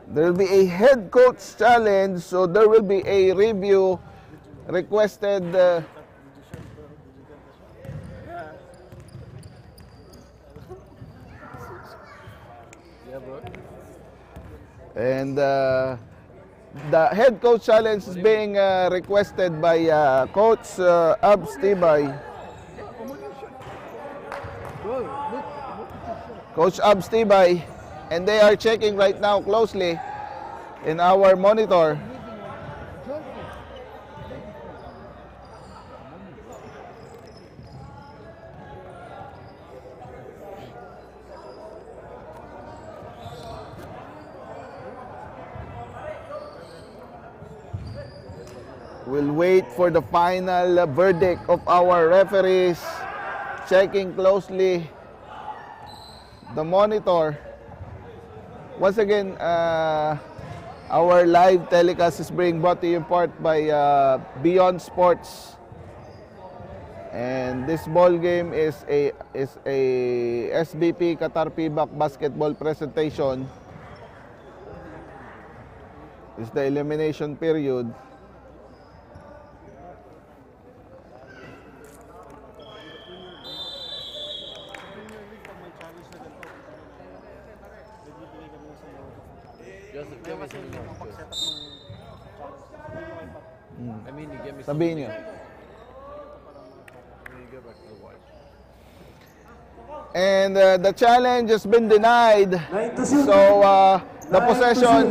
There will be a head coach challenge, so there will be a review requested. Yeah, bro. And the head coach challenge is being requested by Coach Abs Tibay. Coach Abs Tibay, and they are checking right now closely in our monitor. We'll wait for the final verdict of our referees, checking closely the monitor. Once again, our live telecast is being brought to you in part by Beyond Sports. And this ball game is a SBP Qatar PBAC basketball presentation. It's the elimination period. Joseph, give me some more. I mean, you give me some. Sabihin nyo. Go back to the white. And the challenge has been denied. So the possession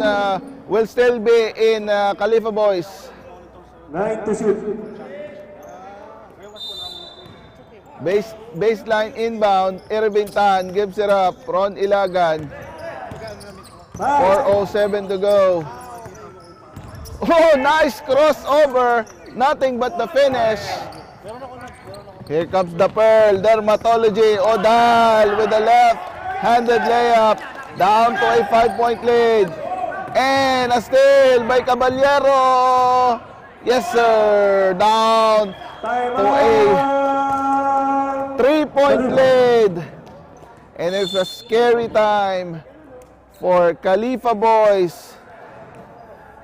will still be in KHALIFA boys. 9 to shoot. Baseline inbound, Irvin Tan gives it up. Ron Ilagan. 4:07 to go. Oh, nice crossover. Nothing but the finish. Here comes the Pearl. Dermatology. Odal with a left-handed layup. Down to a 5-point lead. And a steal by Caballero. Yes, sir. Down to a 3-point lead. And it's a scary time for KHALIFA boys.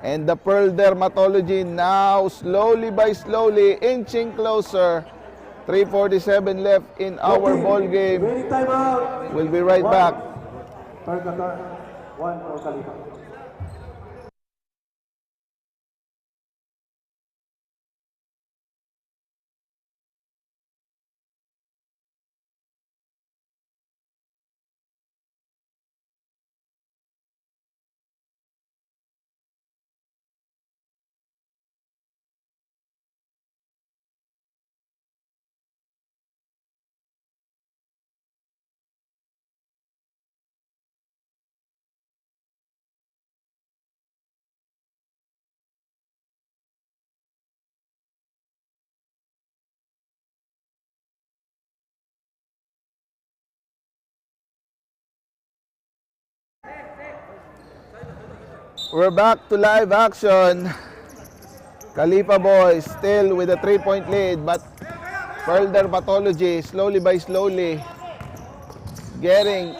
And the Pearl Dermatology now slowly by slowly inching closer. 3:47 left in our ball game. Ready, time out. We'll be right back. Per Qatar, 1 for KHALIFA. We're back to live action. KHALIFA boys still with a 3-point lead, but Pearl Dermatology slowly by slowly getting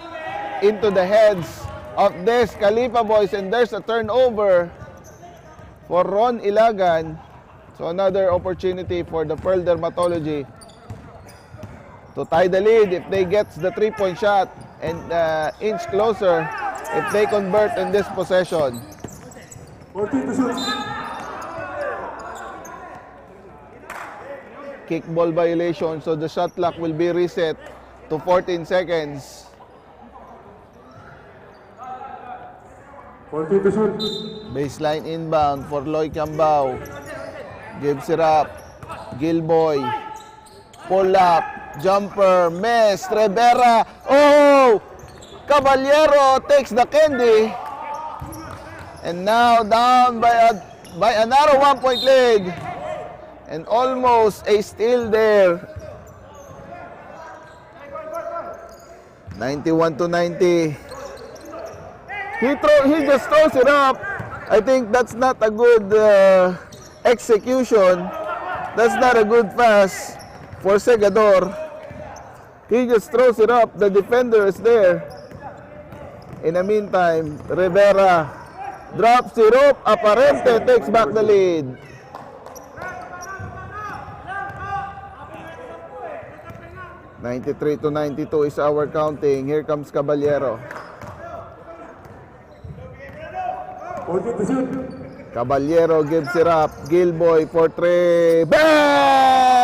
into the heads of this KHALIFA boys, and there's a turnover for Ron Ilagan. So another opportunity for the Pearl Dermatology to tie the lead if they get the 3-point shot and inch closer if they convert in this possession. 14 to shoot. Kick ball violation, so the shot clock will be reset to 14 seconds. 14 to shoot. Baseline inbound for Loy Cambao. Gives it up. Gilboy. Pull up. Jumper. Miss. Rivera. Oh! Caballero takes the candy. And now down by another 1-point lead. And almost a steal there. 91 to 90. He just throws it up. I think that's not a good execution. That's not a good pass for Segador. He just throws it up. The defender is there. In the meantime, Rivera drops it up. Aparente takes back the lead. (93 to 92) is our counting. Here comes Caballero. 14 to shoot. Caballero gives it up. Gilboy for 3. Bang!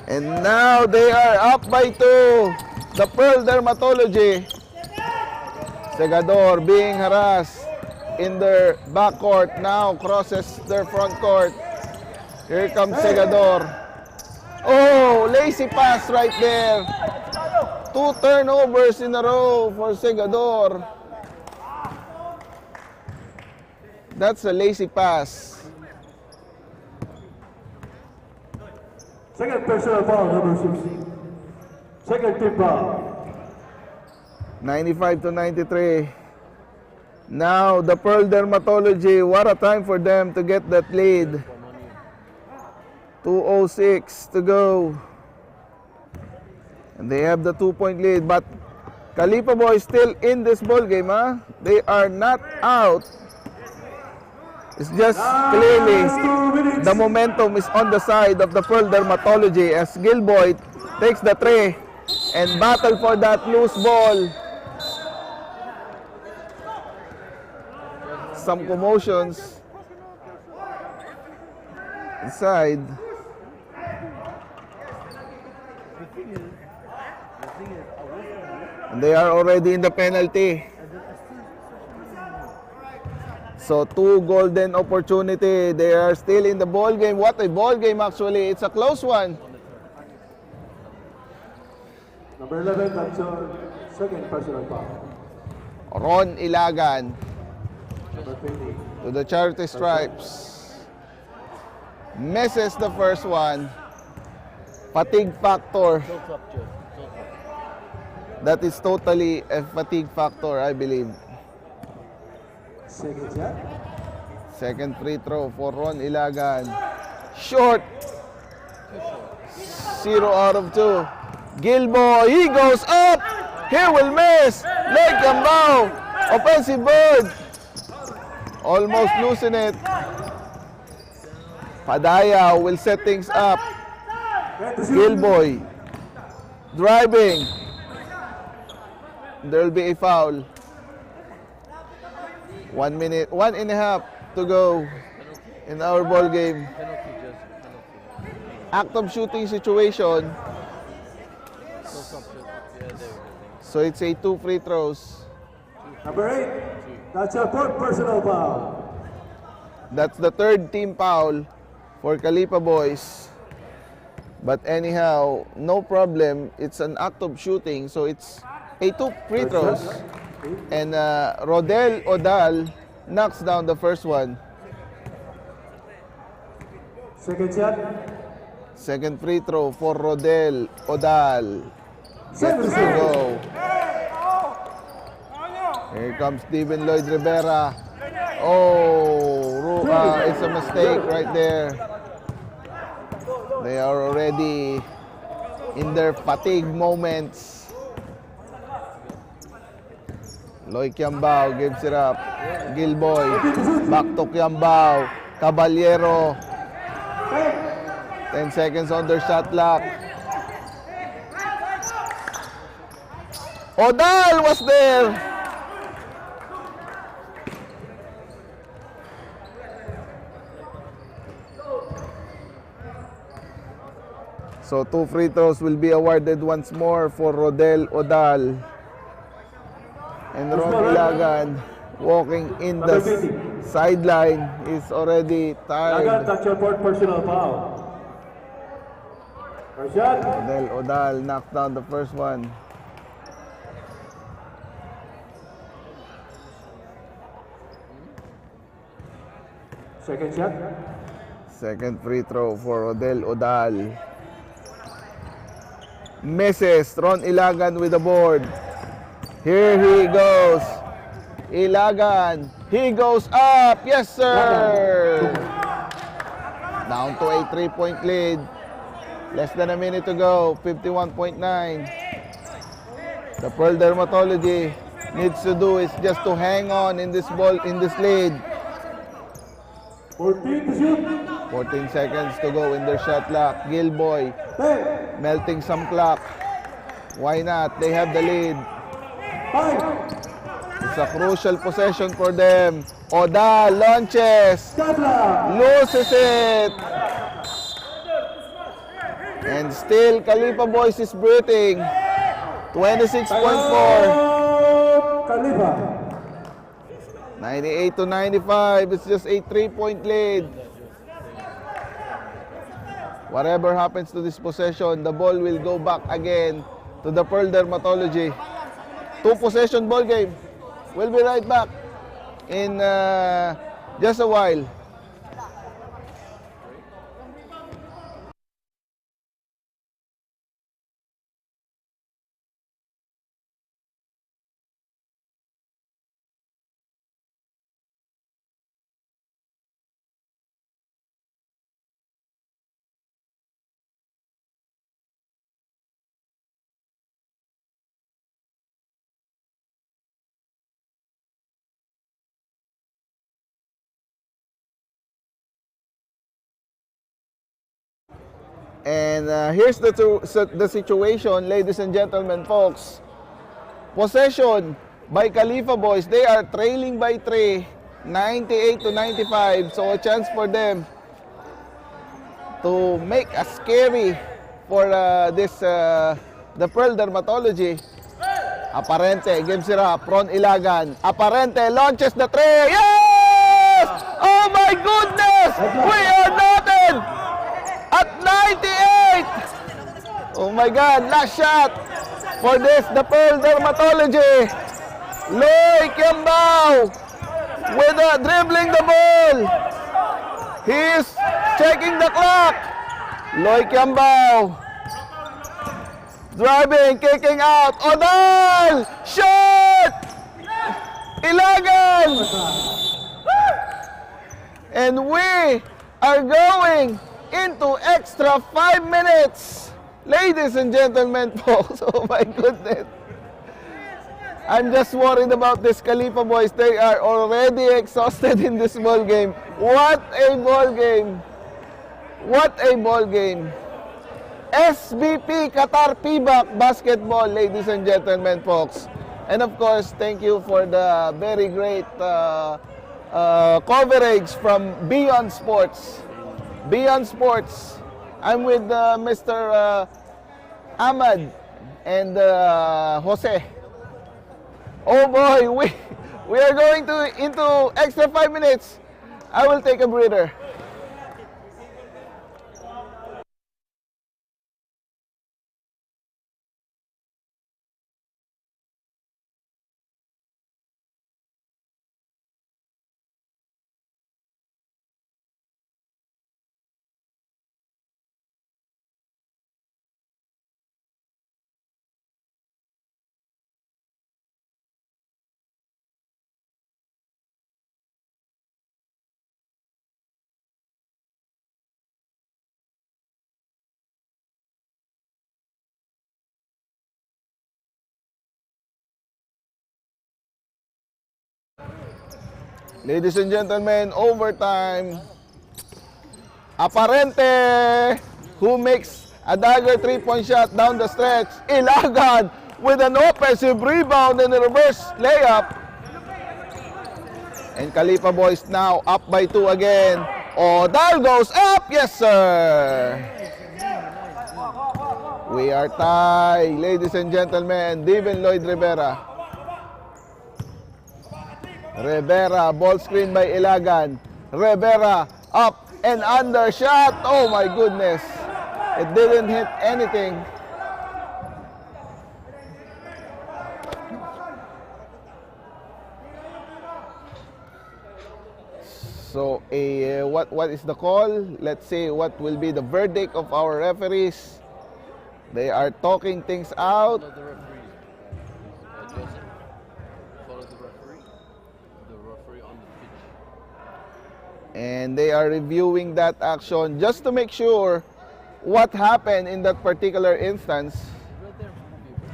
And now they are up by 2. The Pearl Dermatology. Segador being harassed in their backcourt, now crosses their front court. Here comes Segador. Oh, lazy pass right there. 2 turnovers in a row for Segador. That's a lazy pass. Second personal foul, number 6. Second team foul. 95 to 93. Now the Pearl Dermatology, what a time for them to get that lead. 2:06 to go. And they have the 2-point lead, but KHALIFA boys still in this ball game, huh? They are not out. It's just clearly the momentum is on the side of the Pearl Dermatology as Gilboy takes the 3 and battle for that loose ball. Some commotions inside. And they are already in the penalty. So 2 golden opportunity. They are still in the ball game. What a ball game actually. It's a close one. Number 11, that's second personal foul. Ron Ilagan Number 20. to the charity stripes. Misses the first one. Fatigue factor. That is totally a fatigue factor, I believe. Second shot. Second free throw for Ron Ilagan. Short. 0 out of 2. Gilboy, he goes up. He will miss. Lake Yambao. Offensive board. Almost losing it. Padaya will set things up. Gilboy driving. There will be a foul. 1 minute, 1.5 to go in our ball game. Penalty, just penalty. Active shooting situation. So something. Yeah, there we go. So it's a 2 free throws. Number 8, that's your fourth personal foul. That's the third team foul for KHALIFA boys. But anyhow, no problem. It's an active shooting, so it's a 2 free throws. And Rodel Odal knocks down the first one. Second shot. Second free throw for Rodel Odal. Gets to go. Here comes Steven Lloyd Rivera. Oh, it's a mistake right there. They are already in their fatigue moments. Loy Kiambao gives it up. Gilboy. Back to Kiambao. Caballero. 10 seconds on their shot clock. Odal was there. So 2 free throws will be awarded once more for Rodel Odal. And Ron Ilagan walking in the sideline is already Lagan, tired. that's your fourth personal foul. First shot. Rodel Odal knocked down the first one. Second shot. Second free throw for Rodel Odal. Misses. Ron Ilagan with the board. Here he goes. Ilagan. He goes up. Yes, sir. Down to a 3-point lead. Less than a minute to go. 51.9. The Pearl Dermatology needs to do is just to hang on in this ball, in this lead. 14 to shoot. 14 seconds to go in their shot clock. Gilboy 10, melting some clock. Why not? They have the lead. 5, It's a crucial possession for them. Odal launches. shot clock. Loses it. And still, KHALIFA boys is breathing. 26.4. KHALIFA. 98 to 95. It's just a 3-point lead. Whatever happens to this possession, the ball will go back again to the Pearl Dermatology. 2-possession ball game. We'll be right back in just a while. And here's the situation, ladies and gentlemen, folks. Possession by KHALIFA boys. They are trailing by 3, 98 to 95. So a chance for them to make a scary for the Pearl Dermatology. Aparente gives it up. Ron Ilagan. Aparente launches the 3. Yes! Oh my goodness! We are nothing! At 98! Oh my God, last shot for this, the Pearl Dermatology. Loy Kiambao with dribbling the ball. He's checking the clock. Loy Kiambao driving, kicking out. Odal! Shot! Ilagan! And we are going into extra 5 minutes. Ladies and gentlemen, folks, oh my goodness. I'm just worried about this KHALIFA boys. They are already exhausted in this ball game. What a ball game. What a ball game. SBP Qatar PBAC basketball, ladies and gentlemen, folks. And of course, thank you for the very great coverage from Beyond Sports. Beyond Sports. I'm with Mr. Ahmad and Jose. Oh boy, we are going into extra 5 minutes. I will take a breather. Ladies and gentlemen, overtime. Aparente, who makes a dagger 3-point shot down the stretch. Ilagan with an offensive rebound and a reverse layup. And KHALIFA boys now up by 2 again. Odal goes up. Yes, sir. We are tied, ladies and gentlemen. Devin Lloyd Rivera. Rivera, ball screen by Ilagan. Rivera, up and under shot. Oh my goodness. It didn't hit anything. So, what is the call? Let's see what will be the verdict of our referees. They are talking things out. Follow the referee. Joseph. Follow the referee. The referee on the pitch. And they are reviewing that action just to make sure what happened in that particular instance. Right there in front of you, bro.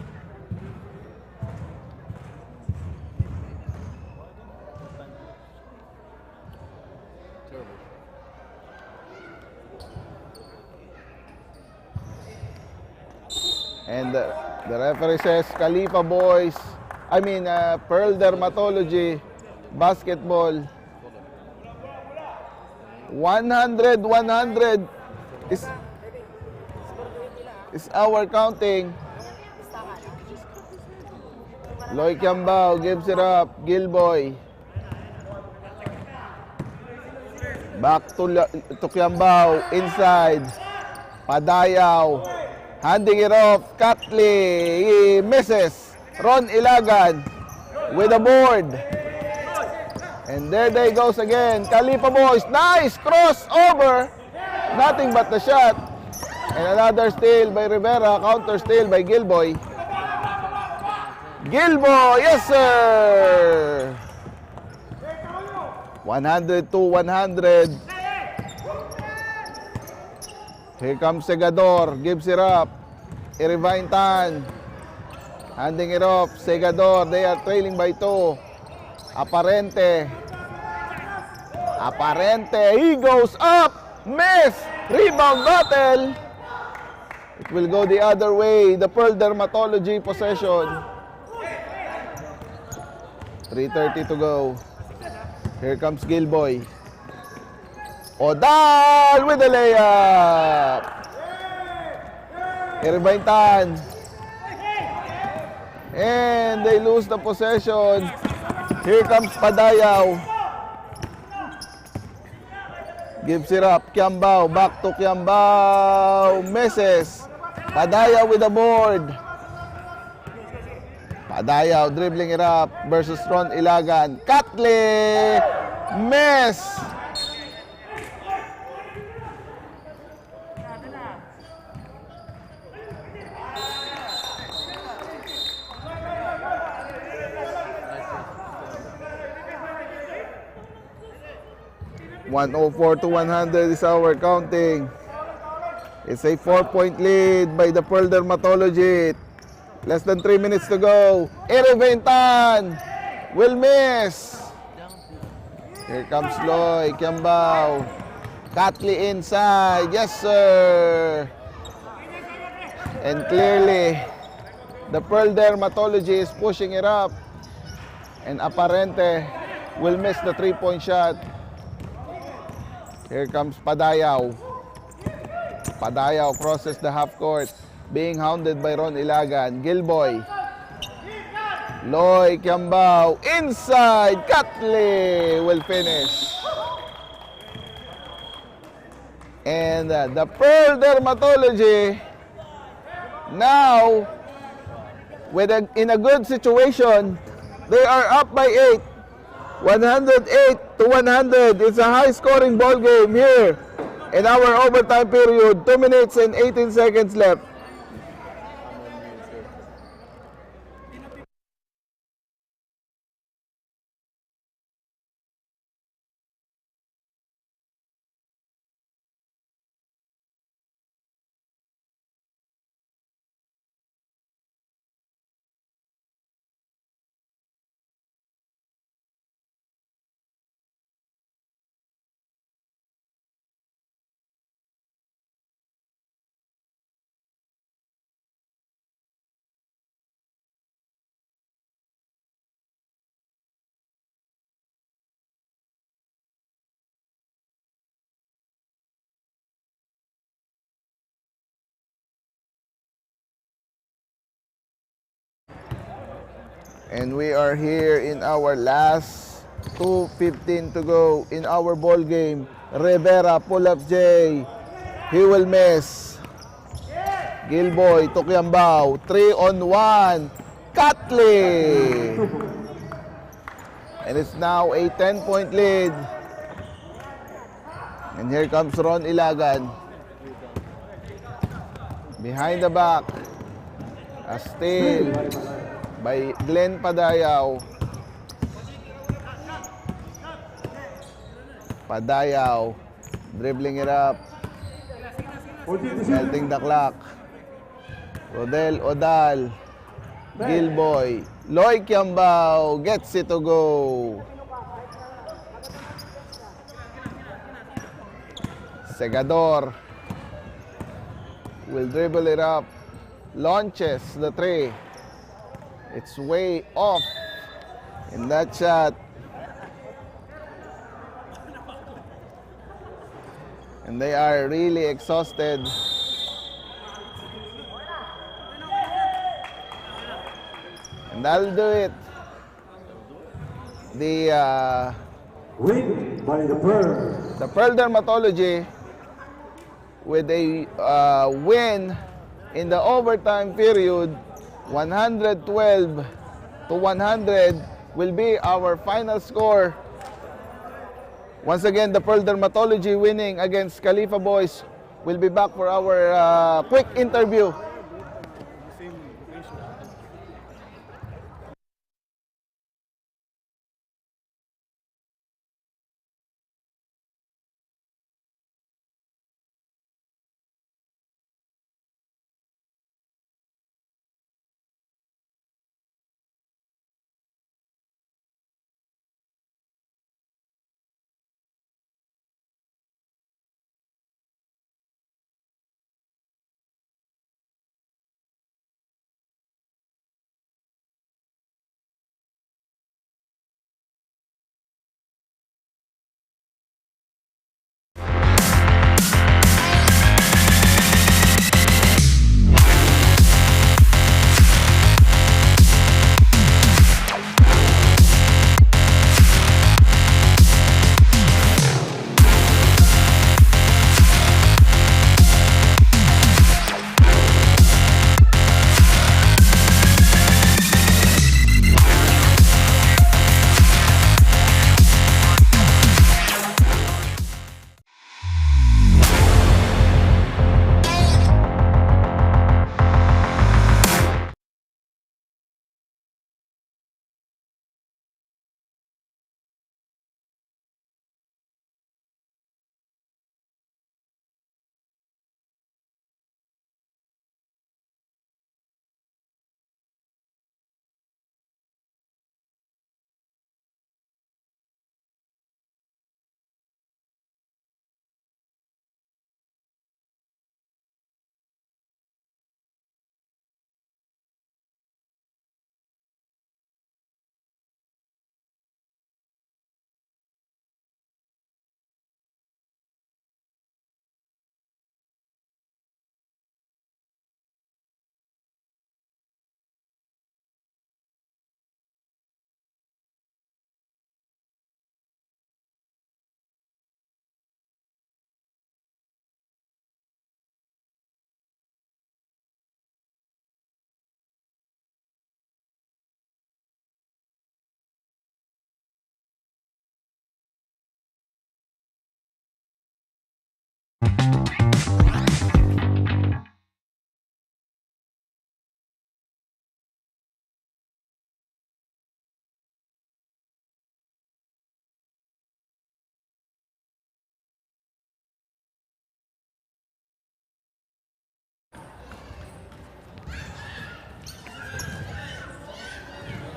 Terrible. And the referee says, KHALIFA boys, Pearl Dermatology, basketball. 100 is our counting. Loy Kiambao gives it up. Gilboy. Back to Kiambao. Inside. Padayaw. Handing it off. Katli. He misses. Ron Ilagan with a board. And there they goes again. KHALIFA boys. Nice crossover. Nothing but the shot. And another steal by Rivera. Counter steal by Gilboy. Gilboy. Yes, sir. 100-100. Here comes Segador. Gives it up. Irivaintan. Handing it off. Segador. They are trailing by 2. Aparente. He goes up. Miss. Rebound battle. It will go the other way. The Pearl Dermatology possession. 3:30 to go. Here comes Gilboy. Odal with the layup. Irivaintan. And they lose the possession. Here comes Padayaw. Gives it up. Kiambao. Back to Kiambao. Misses. Padayaw with the board. Padayaw dribbling it up versus Ron Ilagan. Katli. Miss. Nice. 104-100 is our counting. It's a 4-point lead by the Pearl Dermatology. Less than 3 minutes to go. Iriventan will miss. Here comes Loy Kiambao. Katli inside. Yes, sir. And clearly, the Pearl Dermatology is pushing it up. And Aparente will miss the 3-point shot. Here comes Padayaw. Padayaw crosses the half court, being hounded by Ron Ilagan. Gilboy. Loy Kiambao inside. Katli will finish. And the Pearl Dermatology now in a good situation. They are up by 8. 108-100. It's a high-scoring ball game here in our overtime period. 2 minutes and 18 seconds left. And we are here in our last 2:15 to go in our ball game. Rivera pull-up J. He will miss. Gilboy to Kiambao. 3-on-1. Katli. And it's now a 10-point lead. And here comes Ron Ilagan. Behind the back. A steal by Glenn Padayaw. Padayaw dribbling it up. Melting the clock. Rodel Odal. Gilboy. Loy Kiambao gets it to go. Segador will dribble it up. Launches the 3. It's way off in that shot. And they are really exhausted. And that'll do it. Win by the Pearl. The Pearl Dermatology with a win in the overtime period. 112-100 will be our final score. Once again, the Pearl Dermatology winning against KHALIFA Boys. We'll be back for our quick interview.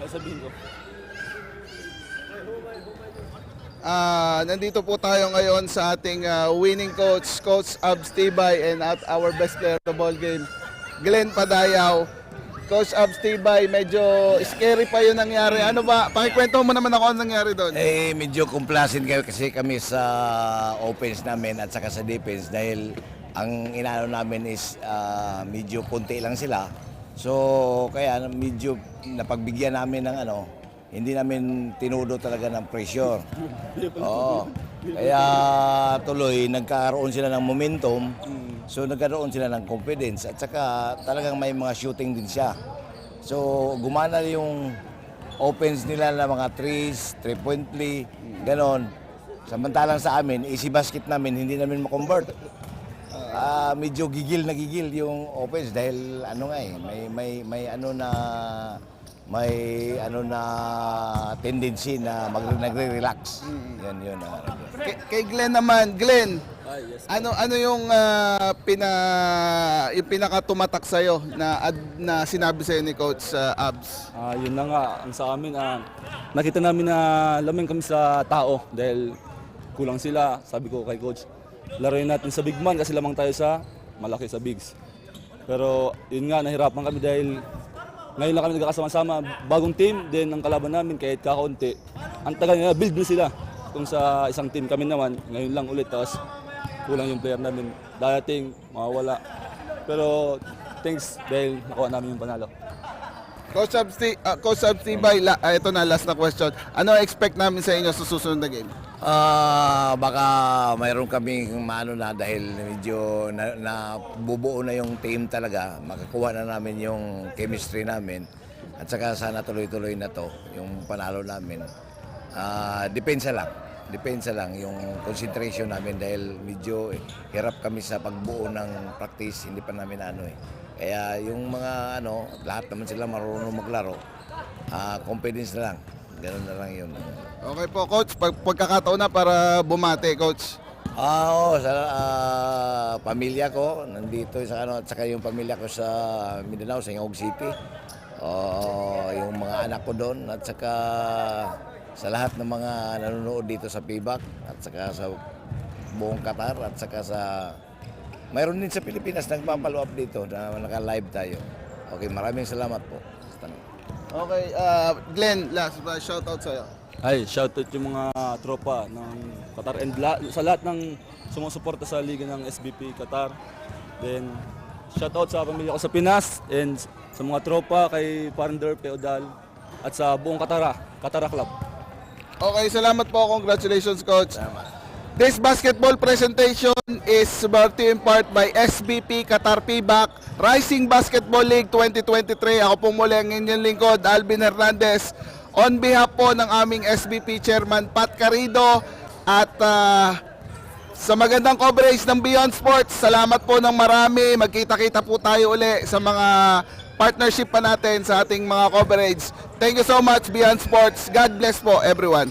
Sabihin ko. Nandito po tayo ngayon sa ating winning coach, Coach Abs Tibay, and at our best player of the ball game, Glenn Padayaw. Coach Abs Tibay, medyo scary pa yun nangyari. Ano ba? Pakikwento mo naman ako ano nangyari doon. Medyo complacent kayo kasi kami sa offense namin at saka sa defense dahil ang inaano namin is medyo konti lang sila. So kaya medyo napagbigyan namin ng hindi namin tinudo talaga ng pressure. Oo. Kaya tuloy nagkaroon sila ng momentum. So nagkaroon sila ng confidence at saka talagang may mga shooting din siya. So gumana yung offense nila na mga threes, 3-point play, ganon. Samantalang sa amin, easy basket namin, hindi namin ma-convert. Medyo gigil yung offense dahil may tendency na nagre-relax. Yun. Kay Glenn naman, Glenn, Yes. ano yung pinaka-tumatak sa'yo na sinabi sa'yo ni Coach Abs? Yun na nga, ang sa amin, nakita namin na lamang kami sa tao dahil kulang sila. Sabi ko kay Coach, laruin natin sa big man kasi lamang tayo sa malaki sa bigs. Pero yun nga, nahirapan kami dahil ngayon lang kami nagkakasama-sama. Bagong team, din ang kalaban namin kahit kakaunti. Ang tagal nila, build na sila. Kung sa isang team kami naman, ngayon lang ulit. Tapos kulang yung player namin. Dating, mawawala. Pero thanks dahil nakuha namin yung panalo. Coach Abs Tibay, ito na, last na question. Ano expect namin sa inyo sa susunod na game? Baka mayroon kaming maano na dahil medyo nabubuo na yung team talaga. Makakuha na namin yung chemistry namin. At saka sana tuloy-tuloy na to yung panalo namin. Depensa lang yung concentration namin dahil medyo hirap kami sa pagbuo ng practice. Hindi pa namin Kaya yung mga lahat naman sila marunong maglaro. Confidence na lang. Ganun na lang yun. Okay po, Coach. Pagkakataon na para bumate, Coach. Oo, sa pamilya ko nandito sa at saka yung pamilya ko sa Mindanao, sa Ingog City. Yung mga anak ko doon at saka sa lahat ng mga nanonood dito sa PBAC at saka sa buong Qatar at saka sa mayroon din sa Pilipinas nagpapalo up dito na naka-live tayo. Okay, maraming salamat po. Okay, Glenn, last shoutout sa'yo. Shoutout yung mga tropa ng Qatar and sa lahat ng sumusuporta sa liga ng SBP Qatar. Then shoutout sa pamilya ko sa Pinas and sa mga tropa kay Partner Peodal at sa buong Qatara Club. Okay, salamat po. Congratulations, Coach. Salamat. This basketball presentation is brought to you in part by SBP Qatar PBAC Rising Basketball League 2023. Ako po muli ang inyong lingkod, Alvin Hernandez. On behalf po ng aming SBP Chairman Pat Carrido at sa magandang coverage ng Beyond Sports, salamat po ng marami. Magkita-kita po tayo uli sa mga partnership pa natin sa ating mga coverage. Thank you so much, Beyond Sports. God bless po, everyone.